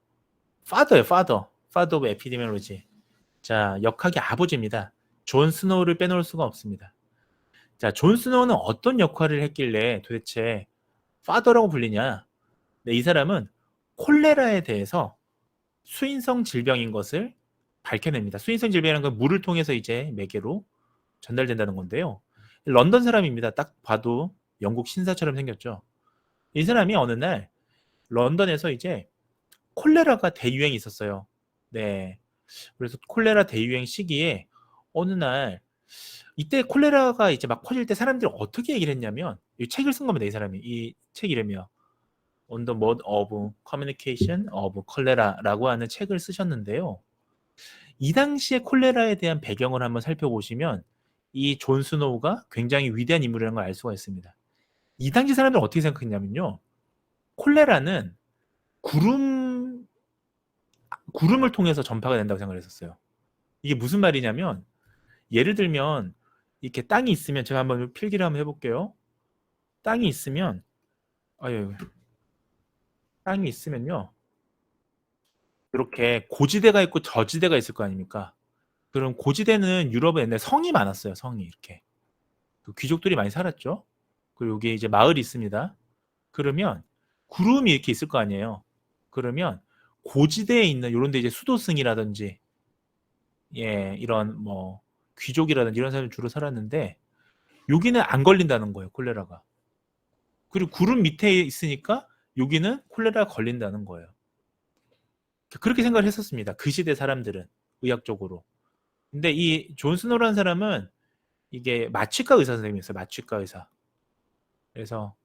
father예요, father of epidemiology. 자, 역학의 아버지입니다. 존 스노우를 빼놓을 수가 없습니다. 자, 존 스노우는 어떤 역할을 했길래 도대체 father라고 불리냐? 네, 이 사람은 콜레라에 대해서 수인성 질병인 것을 밝혀냅니다. 수인성 질병이라는 건 물을 통해서 이제 매개로 전달된다는 건데요. 런던 사람입니다. 딱 봐도 영국 신사처럼 생겼죠. 이 사람이 어느 날 런던에서 이제 콜레라가 대유행이 있었어요. 네. 그래서 콜레라 대유행 시기에 어느 날 이때 콜레라가 이제 막 퍼질 때 사람들이 어떻게 얘기를 했냐면 이 책을 쓴 겁니다. 이 사람이. 이 책 이름이요. On the Mode of Communication of Cholera라고 하는 책을 쓰셨는데요. 이 당시에 콜레라에 대한 배경을 한번 살펴보시면 이 존 스노우가 굉장히 위대한 인물이라는 걸 알 수가 있습니다. 이 당시 사람들은 어떻게 생각했냐면요. 콜레라는 구름을 통해서 전파가 된다고 생각을 했었어요. 이게 무슨 말이냐면 예를 들면 이렇게 땅이 있으면 제가 한번 필기를 한번 해볼게요. 땅이 있으면 땅이 있으면요. 이렇게 고지대가 있고 저지대가 있을 거 아닙니까? 그럼 고지대는 유럽에 옛날에 성이 많았어요. 성이 이렇게. 그 귀족들이 많이 살았죠. 그리고 여기 이제 마을이 있습니다. 그러면 구름이 이렇게 있을 거 아니에요. 그러면 고지대에 있는 이런 데 이제 수도승이라든지 이런 뭐 귀족이라든지 이런 사람이 주로 살았는데 여기는 안 걸린다는 거예요. 콜레라가. 그리고 구름 밑에 있으니까 여기는 콜레라가 걸린다는 거예요. 그렇게 생각을 했었습니다. 그 시대 사람들은 의학적으로. 근데 이 존 스노라는 사람은 이게 마취과 의사 선생님이었어요. 마취과 의사. 그래서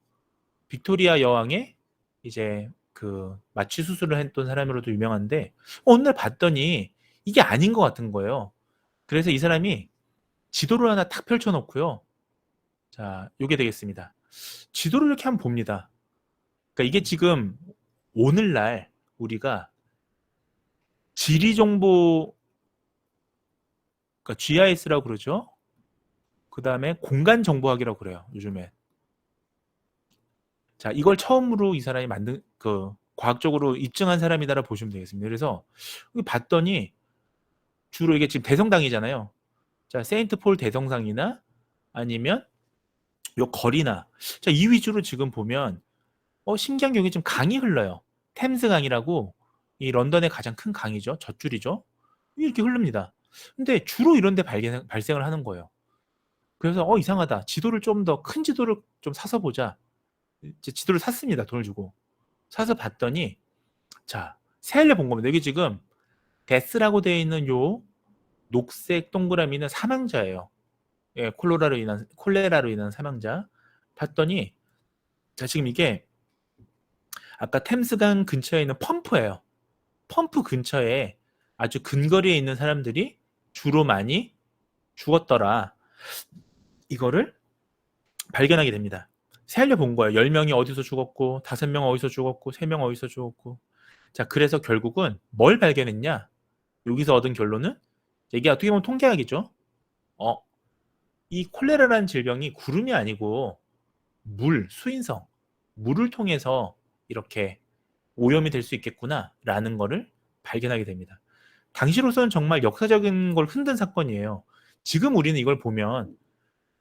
빅토리아 여왕의 이제 그 마취 수술을 했던 사람으로도 유명한데 어느 날 봤더니 이게 아닌 것 같은 거예요. 그래서 이 사람이 지도를 하나 탁 펼쳐놓고요. 자, 요게 되겠습니다. 지도를 이렇게 한번 봅니다. 그러니까 이게 지금 오늘날 우리가 지리 정보, 그러니까 GIS라고 그러죠. 그 다음에 공간 정보학이라고 그래요. 요즘에. 자, 이걸 처음으로 이 사람이 만든 그 과학적으로 입증한 사람이다라 보시면 되겠습니다. 그래서 여기 봤더니 주로 이게 지금 대성당이잖아요. 자, 세인트 폴 대성당이나 아니면 요 거리나 자, 이 위주로 지금 보면 신기한 게 여기 지금 강이 흘러요. 템스 강이라고 이 런던의 가장 큰 강이죠. 젖줄이죠. 이렇게 흐릅니다. 근데 주로 이런 데 발생을 하는 거예요. 그래서 이상하다. 지도를 좀 더 큰 지도를 좀 사서 보자. 이제 지도를 샀습니다. 돈을 주고. 사서 봤더니 자, 새알려 본 겁니다. 여기 지금 데스라고 되어 있는 요 녹색 동그라미는 사망자예요. 예, 콜레라로 인한 사망자. 봤더니 자, 지금 이게 아까 템스강 근처에 있는 펌프예요. 펌프 근처에 아주 근거리에 있는 사람들이 주로 많이 죽었더라. 이거를 발견하게 됩니다. 세알려 본 거예요. 10명이 어디서 죽었고 5명 어디서 죽었고 3명 어디서 죽었고. 자, 그래서 결국은 뭘 발견했냐? 여기서 얻은 결론은 이게 어떻게 보면 통계학이죠. 이 콜레라라는 질병이 구름이 아니고 수인성, 물을 통해서 이렇게 오염이 될 수 있겠구나라는 거를 발견하게 됩니다. 당시로서는 정말 역사적인 걸 흔든 사건이에요. 지금 우리는 이걸 보면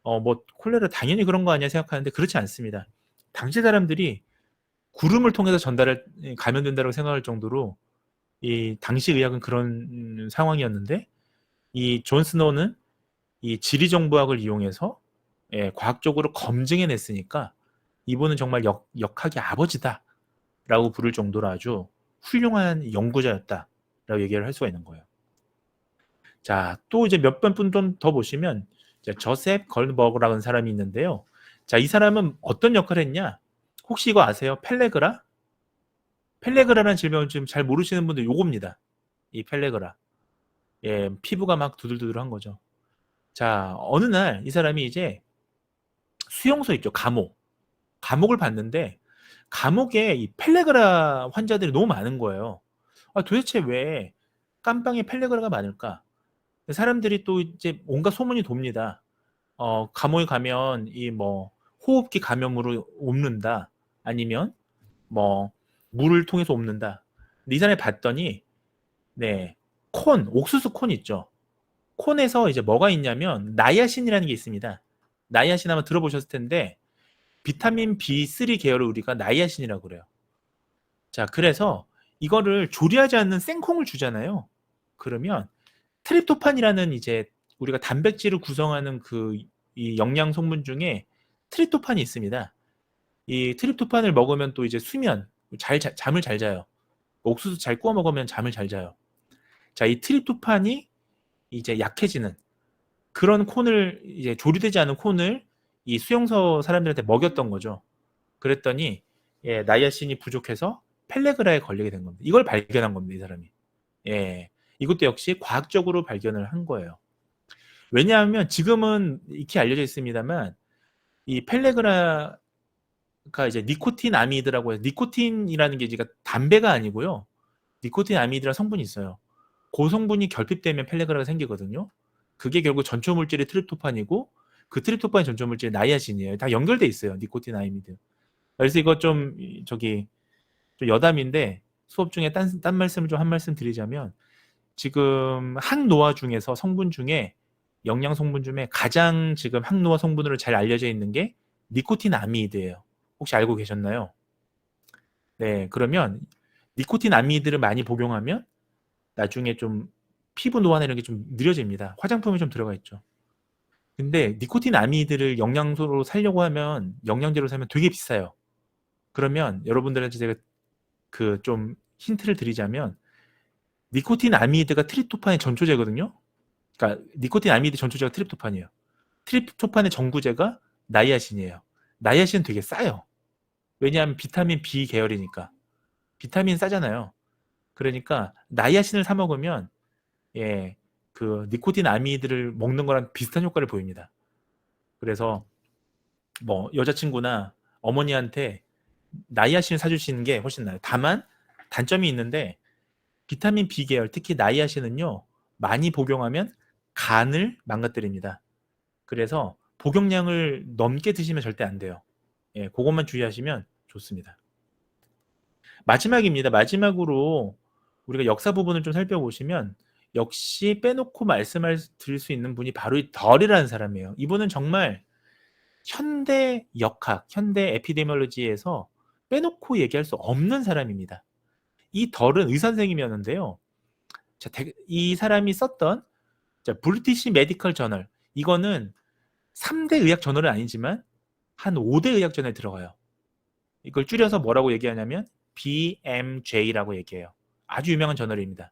뭐 콜레라 당연히 그런 거 아니야 생각하는데 그렇지 않습니다. 당시 사람들이 구름을 통해서 감염된다고 생각할 정도로 이 당시 의학은 그런 상황이었는데 이 존 스노우는 이 지리정보학을 이용해서 과학적으로 검증해냈으니까 이분은 정말 역학의 아버지다라고 부를 정도로 아주 훌륭한 연구자였다라고 얘기를 할 수가 있는 거예요. 자, 또 이제 몇 분 좀 더 보시면 저셉 걸버그라는 사람이 있는데요. 자, 이 사람은 어떤 역할을 했냐? 혹시 이거 아세요? 펠레그라? 펠레그라라는 질병을 지금 잘 모르시는 분들 요겁니다. 이 펠레그라. 예, 피부가 막 두들두들한 거죠. 자, 어느 날 이 사람이 이제 수용소 있죠. 감옥을 봤는데 감옥에 이 펠레그라 환자들이 너무 많은 거예요. 도대체 왜 깜빵에 펠레그라가 많을까? 사람들이 또 이제 온갖 소문이 돕니다. 감옥에 가면 이 뭐 호흡기 감염으로 옮는다. 아니면 뭐 물을 통해서 옮는다. 근데 이 사람이 봤더니 네, 옥수수 콘 있죠. 콘에서 이제 뭐가 있냐면 나이아신이라는 게 있습니다. 나이아신 한번 들어보셨을 텐데 비타민 B3 계열을 우리가 나이아신이라고 그래요. 자, 그래서 이거를 조리하지 않는 생콩을 주잖아요. 그러면 트립토판이라는 이제 우리가 단백질을 구성하는 이 영양 성분 중에 트립토판이 있습니다. 이 트립토판을 먹으면 또 이제 잠을 잘 자요. 옥수수 잘 구워 먹으면 잠을 잘 자요. 자, 이 트립토판이 이제 약해지는 그런 콘을 이제 조리되지 않은 콘을 이 수용소 사람들한테 먹였던 거죠. 그랬더니 나이아신이 부족해서 펠레그라에 걸리게 된 겁니다. 이걸 발견한 겁니다, 이 사람이. 예, 이것도 역시 과학적으로 발견을 한 거예요. 왜냐하면 지금은 익히 알려져 있습니다만 이 펠레그라가 이제 니코틴 아미드라고 해서 니코틴이라는 게 이제 담배가 아니고요. 니코틴 아미드라는 성분이 있어요. 그 성분이 결핍되면 펠레그라가 생기거든요. 그게 결국 전초 물질이 트립토판이고 그 트립토판 전초 물질이 나이아신이에요. 다 연결돼 있어요. 니코틴 아미드. 그래서 이거 좀 여담인데 수업 중에 딴 말씀을 좀 한 말씀 드리자면 지금 항노화 중에서 성분 중에 영양 성분 중에 가장 지금 항노화 성분으로 잘 알려져 있는 게 니코틴 아미드예요. 혹시 알고 계셨나요? 네, 그러면 니코틴 아미드를 많이 복용하면 나중에 좀 피부 노화나 이런 게 좀 느려집니다. 화장품이 좀 들어가 있죠. 근데 니코틴 아미드를 영양소로 살려고 하면 영양제로 사면 되게 비싸요. 그러면 여러분들한테 제가 좀 힌트를 드리자면 니코틴 아미드가 트립토판의 전초제거든요. 그러니까 니코틴 아미드 전초제가 트립토판이에요. 트립토판의 전구제가 나이아신이에요. 나이아신은 되게 싸요. 왜냐하면 비타민 B 계열이니까. 비타민 싸잖아요. 그러니까 나이아신을 사 먹으면 예, 그 니코틴 아미드를 먹는 거랑 비슷한 효과를 보입니다. 그래서 뭐 여자친구나 어머니한테 나이아신을 사주시는 게 훨씬 나아요. 다만 단점이 있는데 비타민 B 계열, 특히 나이아신은요, 많이 복용하면 간을 망가뜨립니다. 그래서 복용량을 넘게 드시면 절대 안 돼요. 예, 그것만 주의하시면 좋습니다. 마지막입니다. 마지막으로 우리가 역사 부분을 좀 살펴보시면 역시 빼놓고 말씀을 드릴 수 있는 분이 바로 이 덜이라는 사람이에요. 이분은 정말 현대 역학, 현대 에피데미올로지에서 빼놓고 얘기할 수 없는 사람입니다. 이 덜은 의사 선생님이었는데요. 자, 이 사람이 썼던 브리티시 메디컬 저널, 이거는 3대 의학 저널은 아니지만 한 5대 의학 저널에 들어가요. 이걸 줄여서 뭐라고 얘기하냐면 BMJ라고 얘기해요. 아주 유명한 저널입니다.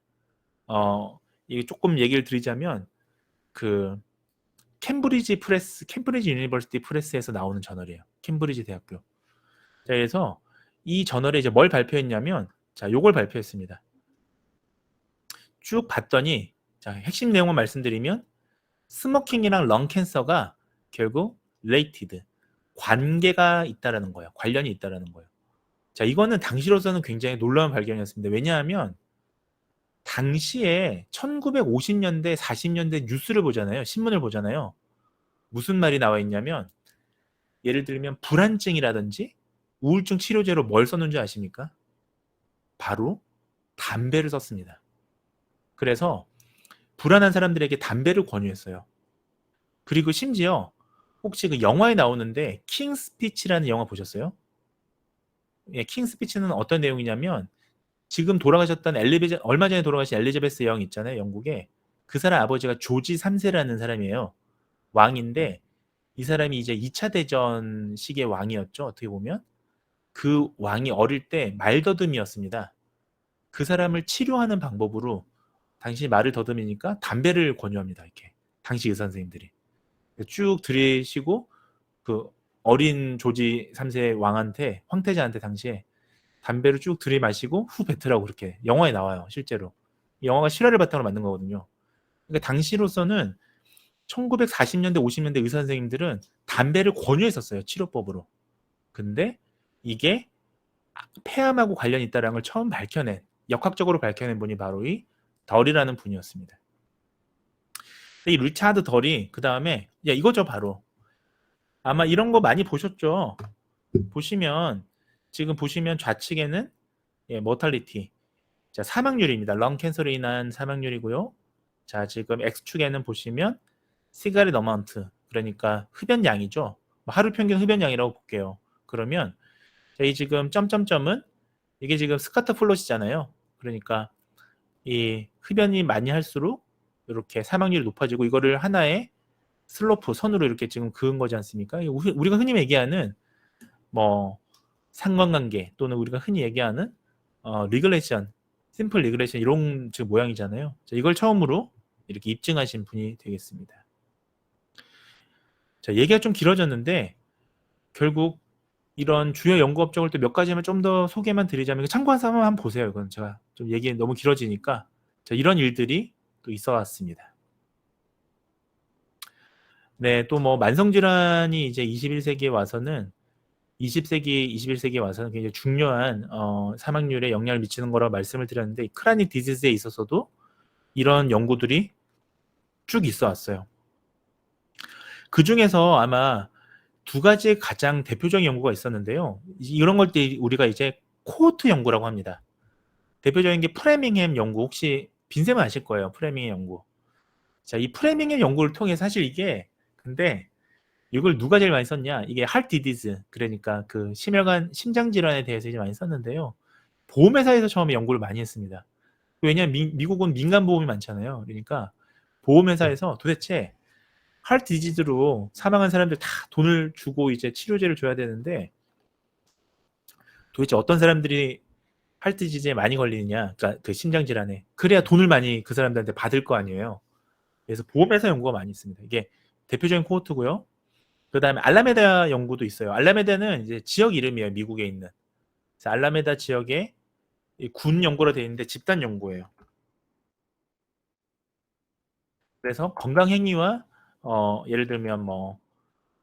이게 조금 얘기를 드리자면 그 캠브리지 프레스, 캠브리지 유니버시티 프레스에서 나오는 저널이에요. 캠브리지 대학교. 자, 그래서 이 저널에 이제 뭘 발표했냐면, 자, 요걸 발표했습니다. 쭉 봤더니, 자, 핵심 내용을 말씀드리면, 스모킹이랑 렁 캔서가 결국 related, 관계가 있다라는 거예요. 관련이 있다라는 거예요. 자, 이거는 당시로서는 굉장히 놀라운 발견이었습니다. 왜냐하면 당시에 1950년대, 40년대 뉴스를 보잖아요. 신문을 보잖아요. 무슨 말이 나와 있냐면, 예를 들면 불안증이라든지 우울증 치료제로 뭘 썼는지 아십니까? 바로 담배를 썼습니다. 그래서 불안한 사람들에게 담배를 권유했어요. 그리고 심지어 혹시 그 영화에 나오는데 킹스피치라는 영화 보셨어요? 예, 킹스피치는 어떤 내용이냐면 지금 돌아가셨던 얼마 전에 돌아가신 엘리자베스 여왕 있잖아요, 영국에. 그 사람 아버지가 조지 3세라는 사람이에요. 왕인데 이 사람이 이제 2차 대전 시기의 왕이었죠, 어떻게 보면. 그 왕이 어릴 때 말더듬이었습니다. 그 사람을 치료하는 방법으로 당신이 말을 더듬으니까 담배를 권유합니다, 이렇게. 당시 의사 선생님들이. 쭉 들이시고 그 어린 조지 3세 왕한테, 황태자한테 당시에 담배를 쭉 들이마시고 후 뱉으라고 그렇게 영화에 나와요, 실제로. 이 영화가 실화를 바탕으로 만든 거거든요. 그러니까 당시로서는 1940년대, 50년대 의사 선생님들은 담배를 권유했었어요, 치료법으로. 근데 이게 폐암하고 관련이 있다는 걸 처음 밝혀낸, 역학적으로 밝혀낸 분이 바로 이 덜이라는 분이었습니다. 이 리차드 덜이 그 다음에 이거죠, 바로. 아마 이런 거 많이 보셨죠? 보시면 지금 보시면 좌측에는 모탈리티, 자, 사망률입니다. 렁 캔서로 인한 사망률이고요. 자, 지금 X축에는 보시면 시가렛 어마운트, 그러니까 흡연량이죠. 하루 평균 흡연량이라고 볼게요. 그러면 이 지금 점점점은 이게 지금 스카터 플롯이잖아요. 그러니까 이 흡연이 많이 할수록 이렇게 사망률이 높아지고, 이거를 하나의 슬로프 선으로 이렇게 지금 그은 거지 않습니까? 우리가 흔히 얘기하는 뭐 상관관계, 또는 우리가 흔히 얘기하는 리그레션, 심플 리그레션, 이런 지금 모양이잖아요. 자, 이걸 처음으로 이렇게 입증하신 분이 되겠습니다. 자, 얘기가 좀 길어졌는데 결국 이런 주요 연구 업적을 또 몇 가지만 좀 더 소개만 드리자면, 참고한 사람 한번 보세요. 이건 제가 좀 얘기 너무 길어지니까. 자, 이런 일들이 또 있어 왔습니다. 네, 또 뭐 만성질환이 이제 21세기에 와서는 20세기, 21세기에 와서는 굉장히 중요한 사망률에 영향을 미치는 거라고 말씀을 드렸는데, 크라닉 디지즈에 있어서도 이런 연구들이 쭉 있어 왔어요. 그 중에서 아마 두 가지 가장 대표적인 연구가 있었는데요. 이런 걸 때 우리가 이제 코호트 연구라고 합니다. 대표적인 게 프레밍햄 연구. 혹시 빈쌤은 아실 거예요, 프레밍햄 연구. 자, 이 프레밍햄 연구를 통해 사실 이게, 근데 이걸 누가 제일 많이 썼냐? 이게 하트 디디즈, 그러니까 그 심혈관 심장 질환에 대해서 이제 많이 썼는데요. 보험회사에서 처음에 연구를 많이 했습니다. 왜냐하면 미국은 민간 보험이 많잖아요. 그러니까 보험회사에서 도대체 하트 디지즈로 사망한 사람들 다 돈을 주고 이제 치료제를 줘야 되는데, 도대체 어떤 사람들이 하트 디지즈에 많이 걸리느냐, 그러니까 그 심장 질환에. 그래야 돈을 많이 그 사람들한테 받을 거 아니에요. 그래서 보험회사 연구가 많이 있습니다. 이게 대표적인 코호트고요. 그다음에 알라메다 연구도 있어요. 알라메다는 이제 지역 이름이에요. 미국에 있는. 그래서 알라메다 지역에 군 연구로 되어 있는데 집단 연구예요. 그래서 건강 행위와 예를 들면 뭐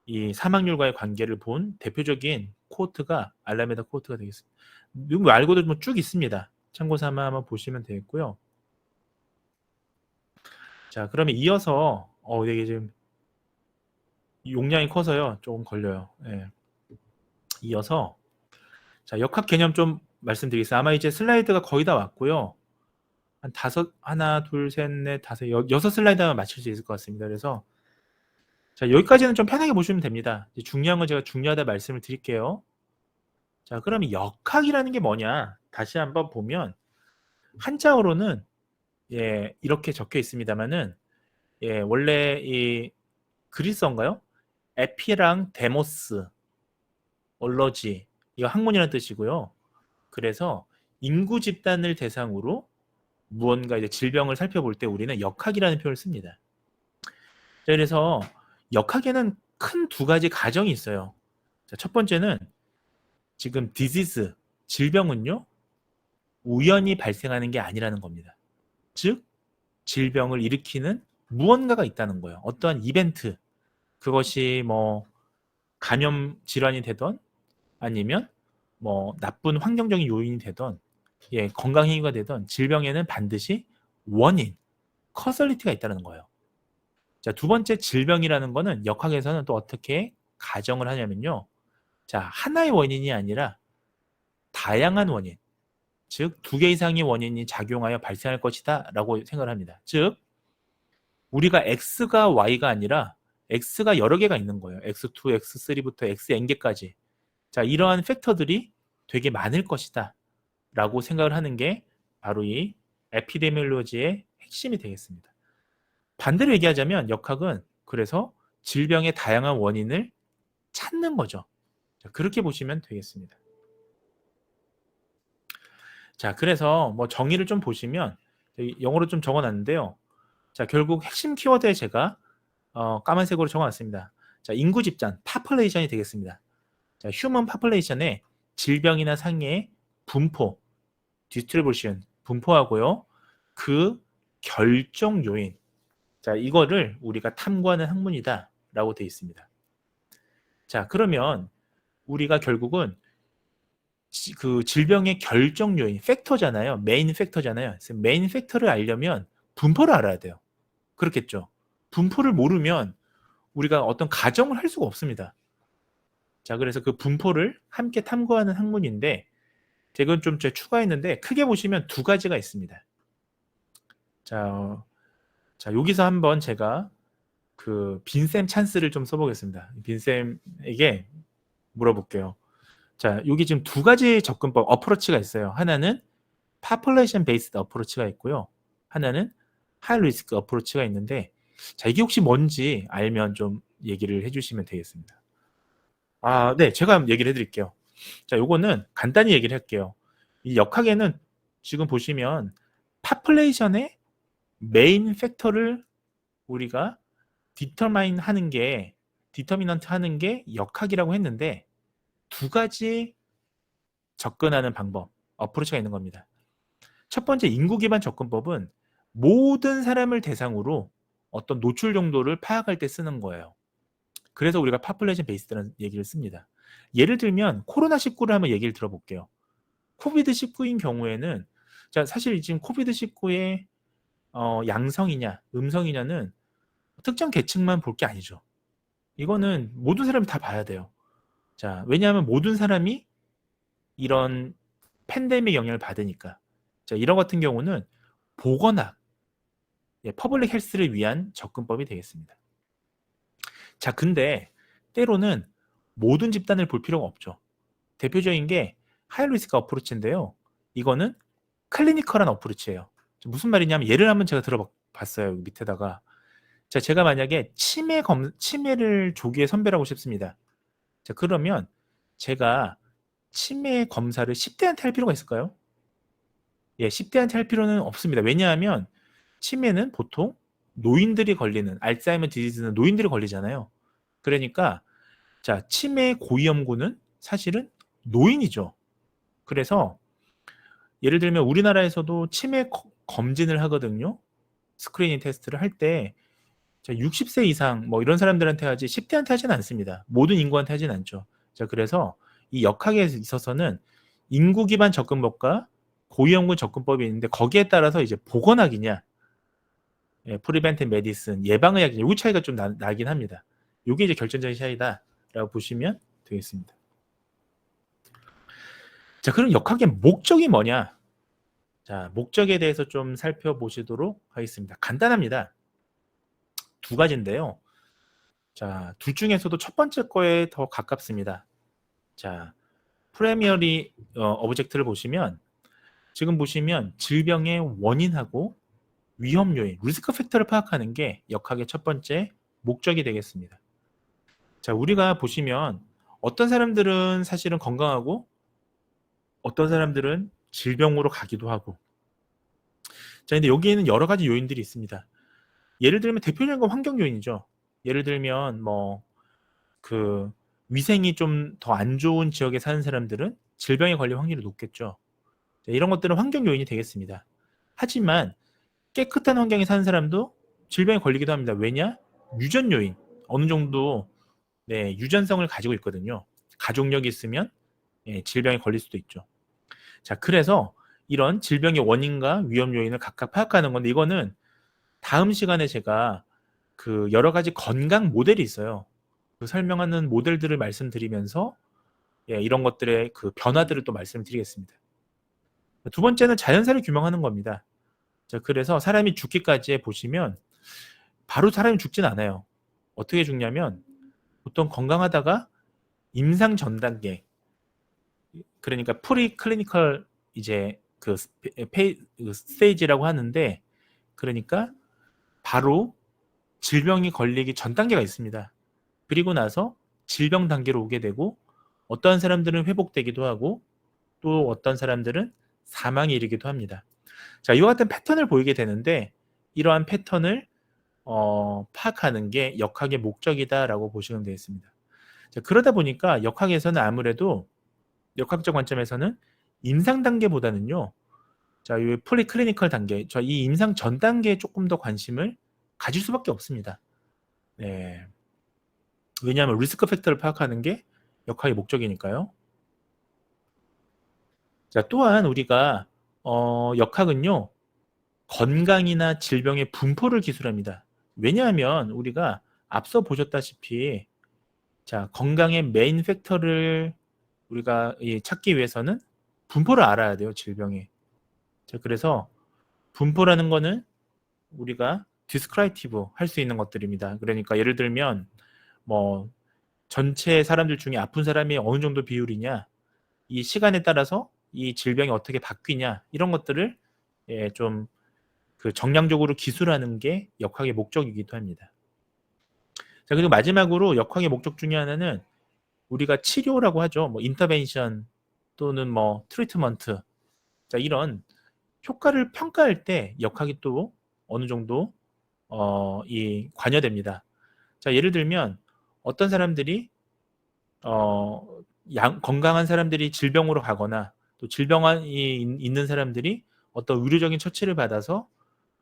이 사망률과의 관계를 본 대표적인 코호트가 알라메다 코호트가 되겠습니다. 미국 말고도 뭐 쭉 있습니다. 참고 삼아 한번 보시면 되겠고요. 자, 그러면 이어서 이게 지금 용량이 커서요. 조금 걸려요. 예. 이어서 자, 역학 개념 좀 말씀드리겠습니다. 아마 이제 슬라이드가 거의 다 왔고요. 한 하나, 둘, 셋, 넷, 다섯, 여섯 슬라이드 하면 맞출 수 있을 것 같습니다. 그래서 자, 여기까지는 좀 편하게 보시면 됩니다. 이제 중요한 건 제가 중요하다 말씀을 드릴게요. 자, 그러면 역학이라는 게 뭐냐? 다시 한번 보면 한자어로는 예, 이렇게 적혀 있습니다만은 예, 원래 이 그리스어인가요? 에피랑 데모스, 올러지 이거 학문이라는 뜻이고요. 그래서 인구 집단을 대상으로 무언가 이제 질병을 살펴볼 때 우리는 역학이라는 표현을 씁니다. 자, 그래서 역학에는 큰 두 가지 가정이 있어요. 자, 첫 번째는 지금 disease, 질병은요, 우연히 발생하는 게 아니라는 겁니다. 즉, 질병을 일으키는 무언가가 있다는 거예요. 어떠한 이벤트, 그것이 뭐 감염 질환이 되던 아니면 뭐 나쁜 환경적인 요인이 되던 예, 건강 행위가 되던 질병에는 반드시 원인, 커설리티가 있다는 거예요. 자, 두 번째 질병이라는 거는 역학에서는 또 어떻게 가정을 하냐면요. 자, 하나의 원인이 아니라 다양한 원인, 즉 두 개 이상의 원인이 작용하여 발생할 것이다 라고 생각을 합니다. 즉 우리가 X가 Y가 아니라 X가 여러 개가 있는 거예요. X2, X3부터 Xn개까지. 자, 이러한 팩터들이 되게 많을 것이다 라고 생각을 하는 게 바로 이 에피데미올로지의 핵심이 되겠습니다. 반대로 얘기하자면 역학은 그래서 질병의 다양한 원인을 찾는 거죠. 자, 그렇게 보시면 되겠습니다. 자, 그래서 뭐 정의를 좀 보시면 영어로 좀 적어놨는데요. 자, 결국 핵심 키워드에 제가 까만색으로 적어놨습니다. 자, 인구 집단, population이 되겠습니다. 자, human population의 질병이나 상해의 분포, distribution, 분포하고요. 그 결정 요인. 자, 이거를 우리가 탐구하는 학문이다 라고 되어 있습니다. 자, 그러면 우리가 결국은 그 질병의 결정 요인, 팩터잖아요. 메인 팩터잖아요. 그래서 메인 팩터를 알려면 분포를 알아야 돼요. 그렇겠죠. 분포를 모르면 우리가 어떤 가정을 할 수가 없습니다. 자, 그래서 그 분포를 함께 탐구하는 학문인데 제가 좀 추가했는데 크게 보시면 두 가지가 있습니다. 자, 여기서 한번 제가 그 빈셈 찬스를 좀 써보겠습니다. 빈셈에게 물어볼게요. 자, 여기 지금 두 가지 접근법, 어프로치가 있어요. 하나는 population based 어프로치가 있고요. 하나는 high risk 어프로치가 있는데 자, 이게 혹시 뭔지 알면 좀 얘기를 해주시면 되겠습니다. 아, 네, 제가 한번 얘기를 해드릴게요. 자, 요거는 간단히 얘기를 할게요. 이 역학에는 지금 보시면 population의 메인 팩터를 우리가 디터미넌트 하는 게 역학이라고 했는데 두 가지 접근하는 방법, 어프로치가 있는 겁니다. 첫 번째 인구 기반 접근법은 모든 사람을 대상으로 어떤 노출 정도를 파악할 때 쓰는 거예요. 그래서 우리가 파퓰레이션 베이스라는 얘기를 씁니다. 예를 들면 코로나19를 한번 얘기를 들어볼게요. 코비드19인 경우에는 자, 사실 지금 코비드19의 양성이냐 음성이냐는 특정 계층만 볼 게 아니죠. 이거는 모든 사람이 다 봐야 돼요. 자, 왜냐하면 모든 사람이 이런 팬데믹 영향을 받으니까. 자, 이런 같은 경우는 보건학, 퍼블릭 헬스를 위한 접근법이 되겠습니다. 자, 근데 때로는 모든 집단을 볼 필요가 없죠. 대표적인 게 하이리스크 어프로치인데요. 이거는 클리니컬한 어프로치예요. 무슨 말이냐면 예를 한번 제가 들어봤어요. 밑에다가. 자, 제가 만약에 치매를 조기에 선별하고 싶습니다. 자, 그러면 제가 치매 검사를 10대한테 할 필요가 있을까요? 예, 10대한테 할 필요는 없습니다. 왜냐하면 치매는 보통 노인들이 걸리는 알츠하이머 디지즈는 노인들이 걸리잖아요. 그러니까 자, 치매 고위험군은 사실은 노인이죠. 그래서 예를 들면 우리나라에서도 치매 검진을 하거든요. 스크리닝 테스트를 할 때 60세 이상 뭐 이런 사람들한테 하지 10대한테 하진 않습니다. 모든 인구한테 하진 않죠. 자, 그래서 이 역학에 있어서는 인구 기반 접근법과 고위험군 접근법이 있는데 거기에 따라서 이제 보건학이냐, 예, 프리벤티브 메디슨, 예방의학이냐, 요 차이가 좀 나긴 합니다. 요게 이제 결정적인 차이다라고 보시면 되겠습니다. 자, 그럼 역학의 목적이 뭐냐? 자, 목적에 대해서 좀 살펴보시도록 하겠습니다. 간단합니다. 두 가지인데요. 자, 둘 중에서도 첫 번째 거에 더 가깝습니다. 자, 프라이머리 오브젝트를 보시면 지금 보시면 질병의 원인하고 위험 요인, 리스크 팩터를 파악하는 게 역학의 첫 번째 목적이 되겠습니다. 자, 우리가 보시면 어떤 사람들은 사실은 건강하고 어떤 사람들은 질병으로 가기도 하고. 자, 근데 여기에는 여러 가지 요인들이 있습니다. 예를 들면 대표적인 건 환경 요인이죠. 예를 들면 뭐 그 위생이 좀 더 안 좋은 지역에 사는 사람들은 질병에 걸릴 확률이 높겠죠. 자, 이런 것들은 환경 요인이 되겠습니다. 하지만 깨끗한 환경에 사는 사람도 질병에 걸리기도 합니다. 왜냐? 유전 요인. 어느 정도 네, 유전성을 가지고 있거든요. 가족력이 있으면 예, 질병에 걸릴 수도 있죠. 자, 그래서 이런 질병의 원인과 위험 요인을 각각 파악하는 건데 이거는 다음 시간에 제가 그 여러 가지 건강 모델이 있어요. 그 설명하는 모델들을 말씀드리면서 예, 이런 것들의 그 변화들을 또 말씀드리겠습니다. 두 번째는 자연사를 규명하는 겁니다. 자, 그래서 사람이 죽기까지 보시면 바로 사람이 죽진 않아요. 어떻게 죽냐면 보통 건강하다가 임상 전 단계, 그러니까 프리 클리니컬 이제 그 스테이지라고 하는데, 그러니까 바로 질병이 걸리기 전 단계가 있습니다. 그리고 나서 질병 단계로 오게 되고 어떤 사람들은 회복되기도 하고 또 어떤 사람들은 사망에 이르기도 합니다. 자, 이와 같은 패턴을 보이게 되는데 이러한 패턴을 파악하는 게 역학의 목적이다라고 보시면 되겠습니다. 자, 그러다 보니까 역학에서는 아무래도 역학적 관점에서는 임상 단계보다는요. 자, 이 프리 클리니컬 단계, 이 임상 전 단계에 조금 더 관심을 가질 수밖에 없습니다. 네. 왜냐하면 리스크 팩터를 파악하는 게 역학의 목적이니까요. 자, 또한 우리가 역학은요. 건강이나 질병의 분포를 기술합니다. 왜냐하면 우리가 앞서 보셨다시피 자, 건강의 메인 팩터를 우리가 찾기 위해서는 분포를 알아야 돼요, 질병의. 자, 그래서 분포라는 거는 우리가 디스크라이티브 할 수 있는 것들입니다. 그러니까 예를 들면 뭐 전체 사람들 중에 아픈 사람이 어느 정도 비율이냐, 이 시간에 따라서 이 질병이 어떻게 바뀌냐, 이런 것들을 예, 좀 그 정량적으로 기술하는 게 역학의 목적이기도 합니다. 자, 그리고 마지막으로 역학의 목적 중에 하나는 우리가 치료라고 하죠. 뭐 인터벤션 또는 뭐 트리트먼트. 자, 이런 효과를 평가할 때 역학이 또 어느 정도 이 관여됩니다. 자, 예를 들면 어떤 사람들이 건강한 사람들이 질병으로 가거나 또 질병이 있는 사람들이 어떤 의료적인 처치를 받아서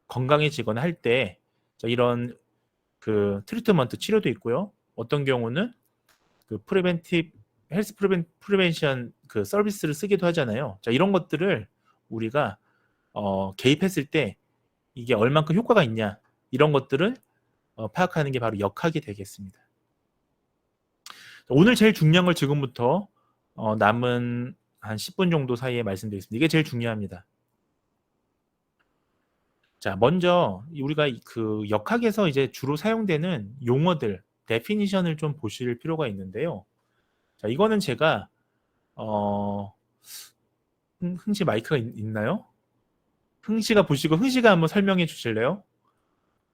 건강해지거나 할 때 이런 그 트리트먼트 치료도 있고요. 어떤 경우는 그 프리벤티브 헬스 프리벤션 그 서비스를 쓰기도 하잖아요. 자, 이런 것들을 우리가 개입했을 때 이게 얼만큼 효과가 있냐, 이런 것들을 파악하는 게 바로 역학이 되겠습니다. 오늘 제일 중요한 걸 지금부터 남은 한 10분 정도 사이에 말씀드리겠습니다. 이게 제일 중요합니다. 자, 먼저 우리가 그 역학에서 이제 주로 사용되는 용어들, 데피니션을 좀 보실 필요가 있는데요. 자, 이거는 제가 흥씨 마이크가 있나요? 흥씨가 보시고 흥씨가 한번 설명해 주실래요?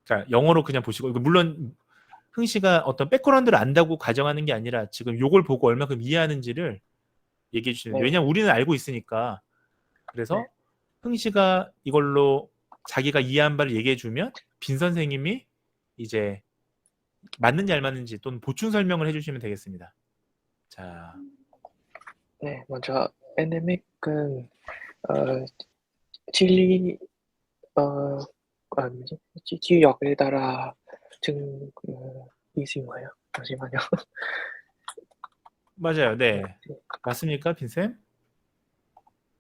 자, 영어로 그냥 보시고, 물론 흥씨가 어떤 백그라운드를 안다고 가정하는 게 아니라 지금 요걸 보고 얼마큼 이해하는지를 얘기해 주시는. 네. 왜냐면 우리는 알고 있으니까. 그래서 네. 흥 씨가 이걸로 자기가 이해한 바를 얘기해 주면 빈 선생님이 이제 맞는지 안 맞는지 또는 보충 설명을 해주시면 되겠습니다. 자, 네, 먼저 엔데믹은 칠리 뭐지? 지역에 따라 이승화요. 잠시만요. 맞아요. 네. 맞습니까, 빈쌤?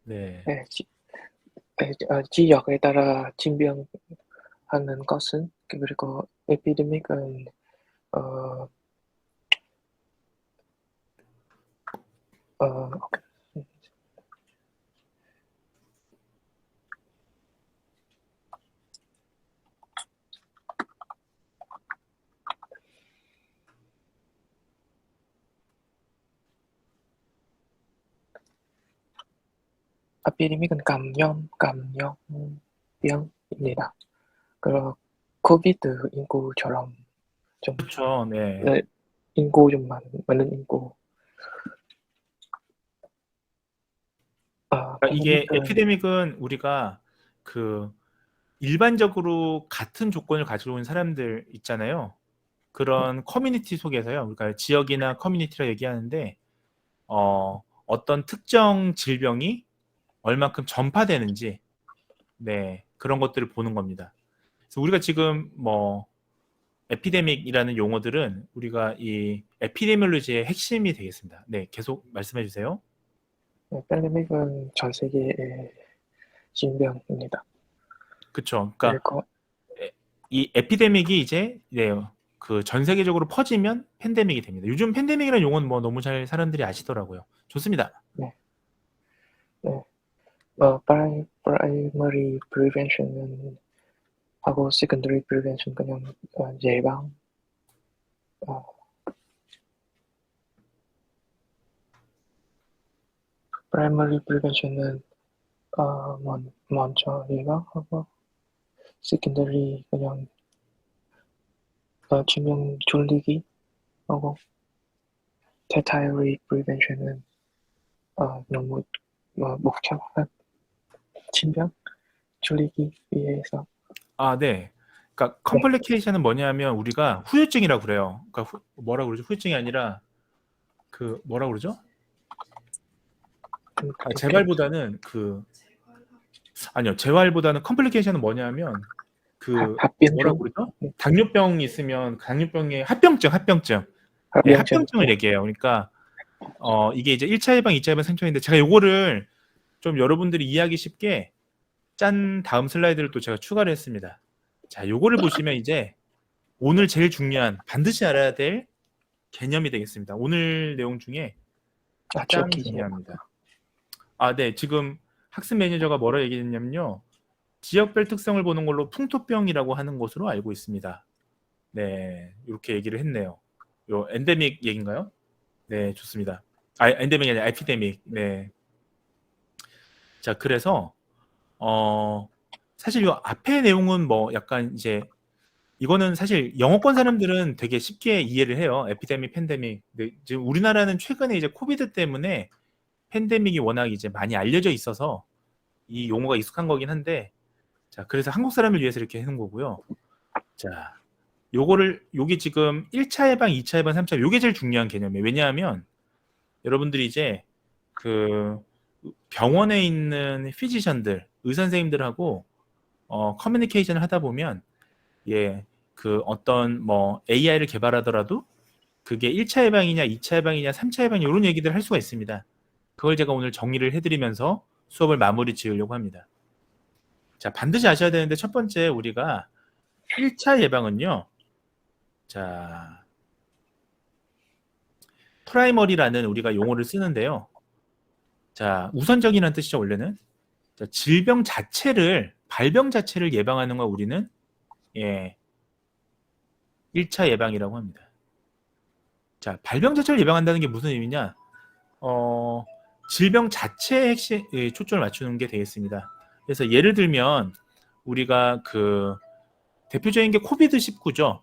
네. 네, 지역에 따라 질병하는 것은 그리고 에피데믹은 에피데믹은 감염병입니다. 그리고 코비드 인구처럼 좀 그렇죠. 네. 인구 좀 많은 인구. 그러니까 이게 에피데믹은 우리가 그 일반적으로 같은 조건을 가지고 있는 사람들 있잖아요. 그런 커뮤니티 속에서요. 그러니까 지역이나 커뮤니티라 얘기하는데 어떤 특정 질병이 얼마큼 전파되는지 네, 그런 것들을 보는 겁니다. 그래서 우리가 지금 뭐 에피데믹이라는 용어들은 우리가 이 에피데미올로지의 핵심이 되겠습니다. 네, 계속 말씀해 주세요. 팬데믹은 전 세계의 질병입니다. 그렇죠. 그러니까 그리고 이 에피데믹이 이제 네, 그 전 세계적으로 퍼지면 팬데믹이 됩니다. 요즘 팬데믹이라는 용어는 뭐 너무 잘 사람들이 아시더라고요. 좋습니다. 네. primary prevention은 하고 secondary prevention 그냥 예방. primary prevention은 먼저 예방하고 secondary 그냥 질병 줄이기 하고 tertiary prevention은 너무 목적한 질병 줄이기 위해서. 네. 그러니까 컴플리케이션은 뭐냐면 우리가 후유증이라고 그래요. 그러니까 뭐라 그러죠? 후유증이 아니라 그 뭐라 그러죠? 재발보다는 아니요. 재활보다는 컴플리케이션은 뭐냐면 뭐라 그러죠? 당뇨병이 있으면 당뇨병의 합병증. 네, 합병증을 얘기해요. 그러니까 이게 이제 1차 예방, 2차 예방, 3차 예방인데 제가 요거를 좀 여러분들이 이해하기 쉽게 짠 다음 슬라이드를 또 제가 추가를 했습니다. 자, 요거를 보시면 이제 오늘 제일 중요한 반드시 알아야 될 개념이 되겠습니다. 오늘 내용 중에 가장 중요합니다. 네. 지금 학습 매니저가 뭐라 얘기했냐면요. 지역별 특성을 보는 걸로 풍토병이라고 하는 것으로 알고 있습니다. 네. 이렇게 얘기를 했네요. 요 엔데믹 얘기인가요? 네, 좋습니다. 엔데믹이 아니라 에피데믹. 네. 자, 그래서 사실 요 앞에 내용은 뭐 약간 이제 이거는 사실 영어권 사람들은 되게 쉽게 이해를 해요. 에피데믹, 팬데믹. 근데 지금 우리나라는 최근에 이제 코비드 때문에 팬데믹이 워낙 이제 많이 알려져 있어서 이 용어가 익숙한 거긴 한데, 자, 그래서 한국 사람을 위해서 이렇게 해놓은 거고요. 자, 요게 지금 1차 예방, 2차 예방, 3차, 요게 제일 중요한 개념이에요. 왜냐하면 여러분들이 이제 그 병원에 있는 피지션들, 의사 선생님들하고 커뮤니케이션을 하다 보면 그 어떤 뭐 AI를 개발하더라도 그게 1차 예방이냐, 2차 예방이냐, 3차 예방이냐 이런 얘기들을 할 수가 있습니다. 그걸 제가 오늘 정리를 해드리면서 수업을 마무리 지으려고 합니다. 자, 반드시 아셔야 되는데 첫 번째 우리가 1차 예방은요. 자, 프라이머리라는 우리가 용어를 쓰는데요. 자, 우선적이라는 뜻이죠, 원래는. 자, 질병 자체를, 발병 자체를 예방하는 거 우리는 1차 예방이라고 합니다. 자, 발병 자체를 예방한다는 게 무슨 의미냐? 질병 자체에 초점을 맞추는 게 되겠습니다. 그래서 예를 들면 우리가 대표적인 게 코비드-19죠.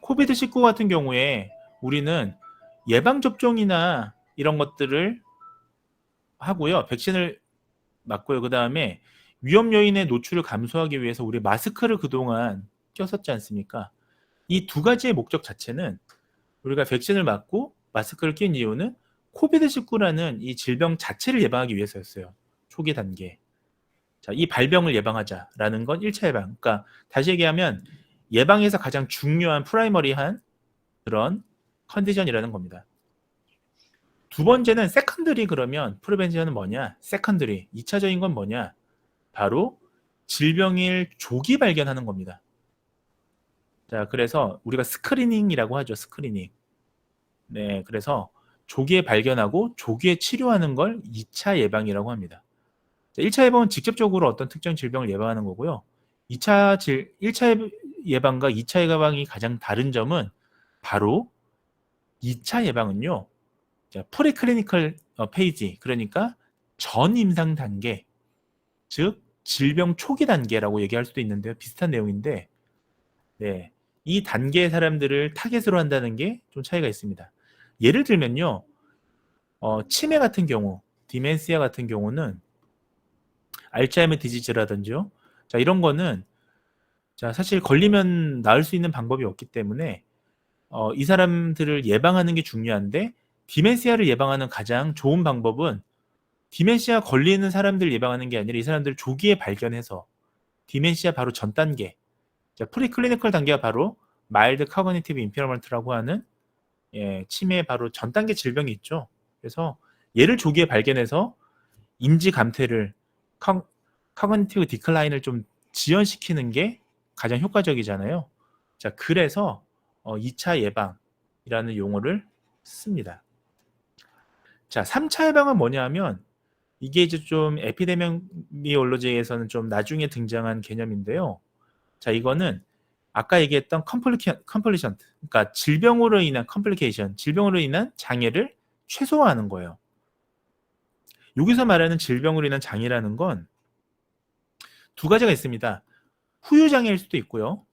코비드-19 같은 경우에 우리는 예방접종이나 이런 것들을 하고요. 백신을 맞고요. 그다음에 위험 요인의 노출을 감소하기 위해서 우리 마스크를 그동안 꼈었지 않습니까? 이 두 가지의 목적 자체는 우리가 백신을 맞고 마스크를 낀 이유는 코비드19라는 이 질병 자체를 예방하기 위해서였어요. 초기 단계. 자, 이 발병을 예방하자라는 건 1차 예방. 그러니까 다시 얘기하면 예방에서 가장 중요한 프라이머리한 그런 컨디션이라는 겁니다. 두 번째는 세컨더리. 그러면 프리벤션은 뭐냐? 세컨더리. 2차적인 건 뭐냐? 바로 질병을 조기 발견하는 겁니다. 자, 그래서 우리가 스크리닝이라고 하죠. 스크리닝. 네, 그래서 조기에 발견하고 조기에 치료하는 걸 2차 예방이라고 합니다. 1차 예방은 직접적으로 어떤 특정 질병을 예방하는 거고요. 1차 예방과 2차 예방이 가장 다른 점은 바로 2차 예방은요. 프리클리니컬 페이지, 그러니까 전임상 단계, 즉 질병 초기 단계라고 얘기할 수도 있는데요. 비슷한 내용인데, 네, 이 단계의 사람들을 타겟으로 한다는 게 좀 차이가 있습니다. 예를 들면요, 치매 같은 경우, 디멘시아 같은 경우는 알츠하이머 디지즈라든지요. 자, 이런 거는 자, 사실 걸리면 나을 수 있는 방법이 없기 때문에 이 사람들을 예방하는 게 중요한데, 디멘시아를 예방하는 가장 좋은 방법은 디멘시아 걸리는 사람들 예방하는 게 아니라 이 사람들을 조기에 발견해서 디멘시아 바로 전 단계, 자, 프리클리니컬 단계가 바로 마일드 커그니티브 임페어먼트라고 하는 치매의 바로 전 단계 질병이 있죠. 그래서 얘를 조기에 발견해서 인지 감퇴를 커그니티브 디클라인을 좀 지연시키는 게 가장 효과적이잖아요. 자, 그래서 2차 예방이라는 용어를 씁니다. 자, 3차 예방은 뭐냐면 이게 이제 좀 에피데미올로지에서는 좀 나중에 등장한 개념인데요. 자, 이거는 아까 얘기했던 컴플리션, 그러니까 질병으로 인한 컴플리케이션, 질병으로 인한 장애를 최소화하는 거예요. 여기서 말하는 질병으로 인한 장애라는 건 두 가지가 있습니다. 후유장애일 수도 있고요.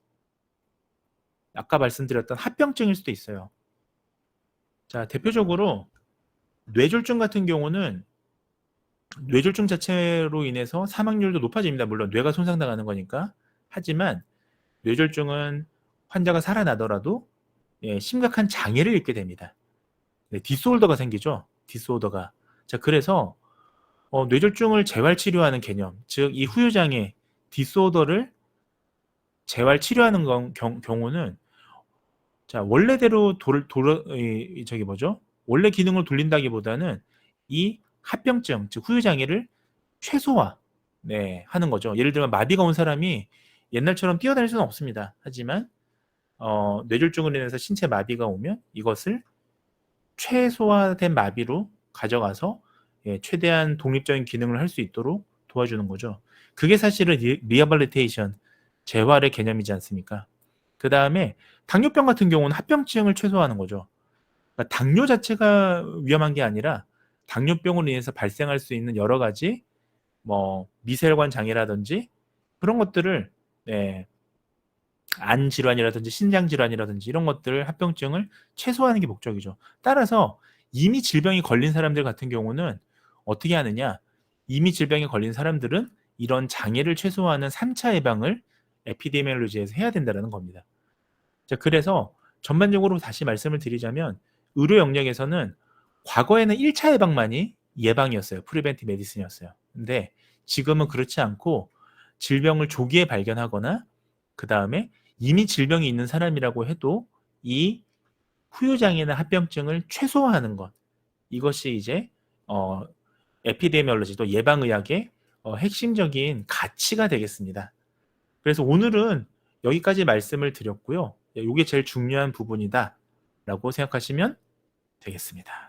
아까 말씀드렸던 합병증일 수도 있어요. 자, 대표적으로 뇌졸중 같은 경우는 뇌졸중 자체로 인해서 사망률도 높아집니다. 물론 뇌가 손상당하는 거니까. 하지만 뇌졸중은 환자가 살아나더라도 심각한 장애를 입게 됩니다. 디스오더가 생기죠. 디스오더가. 자, 그래서 뇌졸중을 재활치료하는 개념, 즉 이 후유장애, 디스오더를 재활치료하는 경우는 자, 원래대로 원래 기능을 돌린다기보다는 이 합병증, 즉 후유장애를 최소화 하는 거죠. 예를 들면 마비가 온 사람이 옛날처럼 뛰어다닐 수는 없습니다. 하지만 뇌졸중으로 인해서 신체 마비가 오면 이것을 최소화된 마비로 가져가서 최대한 독립적인 기능을 할 수 있도록 도와주는 거죠. 그게 사실은 리허빌리테이션, 재활의 개념이지 않습니까? 그 다음에 당뇨병 같은 경우는 합병증을 최소화하는 거죠. 그러니까 당뇨 자체가 위험한 게 아니라 당뇨병으로 인해서 발생할 수 있는 여러 가지 미세혈관 장애라든지 그런 것들을 안 질환이라든지 신장 질환이라든지 이런 것들을 합병증을 최소화하는 게 목적이죠. 따라서 이미 질병이 걸린 사람들 같은 경우는 어떻게 하느냐? 이미 질병에 걸린 사람들은 이런 장애를 최소화하는 3차 예방을 에피데미올로지에서 해야 된다는 겁니다. 자, 그래서 전반적으로 다시 말씀을 드리자면 의료 영역에서는 과거에는 1차 예방만이 예방이었어요. 프리벤티브 메디슨이었어요. 근데 지금은 그렇지 않고 질병을 조기에 발견하거나 그 다음에 이미 질병이 있는 사람이라고 해도 이 후유장애나 합병증을 최소화하는 것, 이것이 이제 에피데미올로지 또 예방의학의 핵심적인 가치가 되겠습니다. 그래서 오늘은 여기까지 말씀을 드렸고요. 이게 제일 중요한 부분이다 라고 생각하시면 되겠습니다.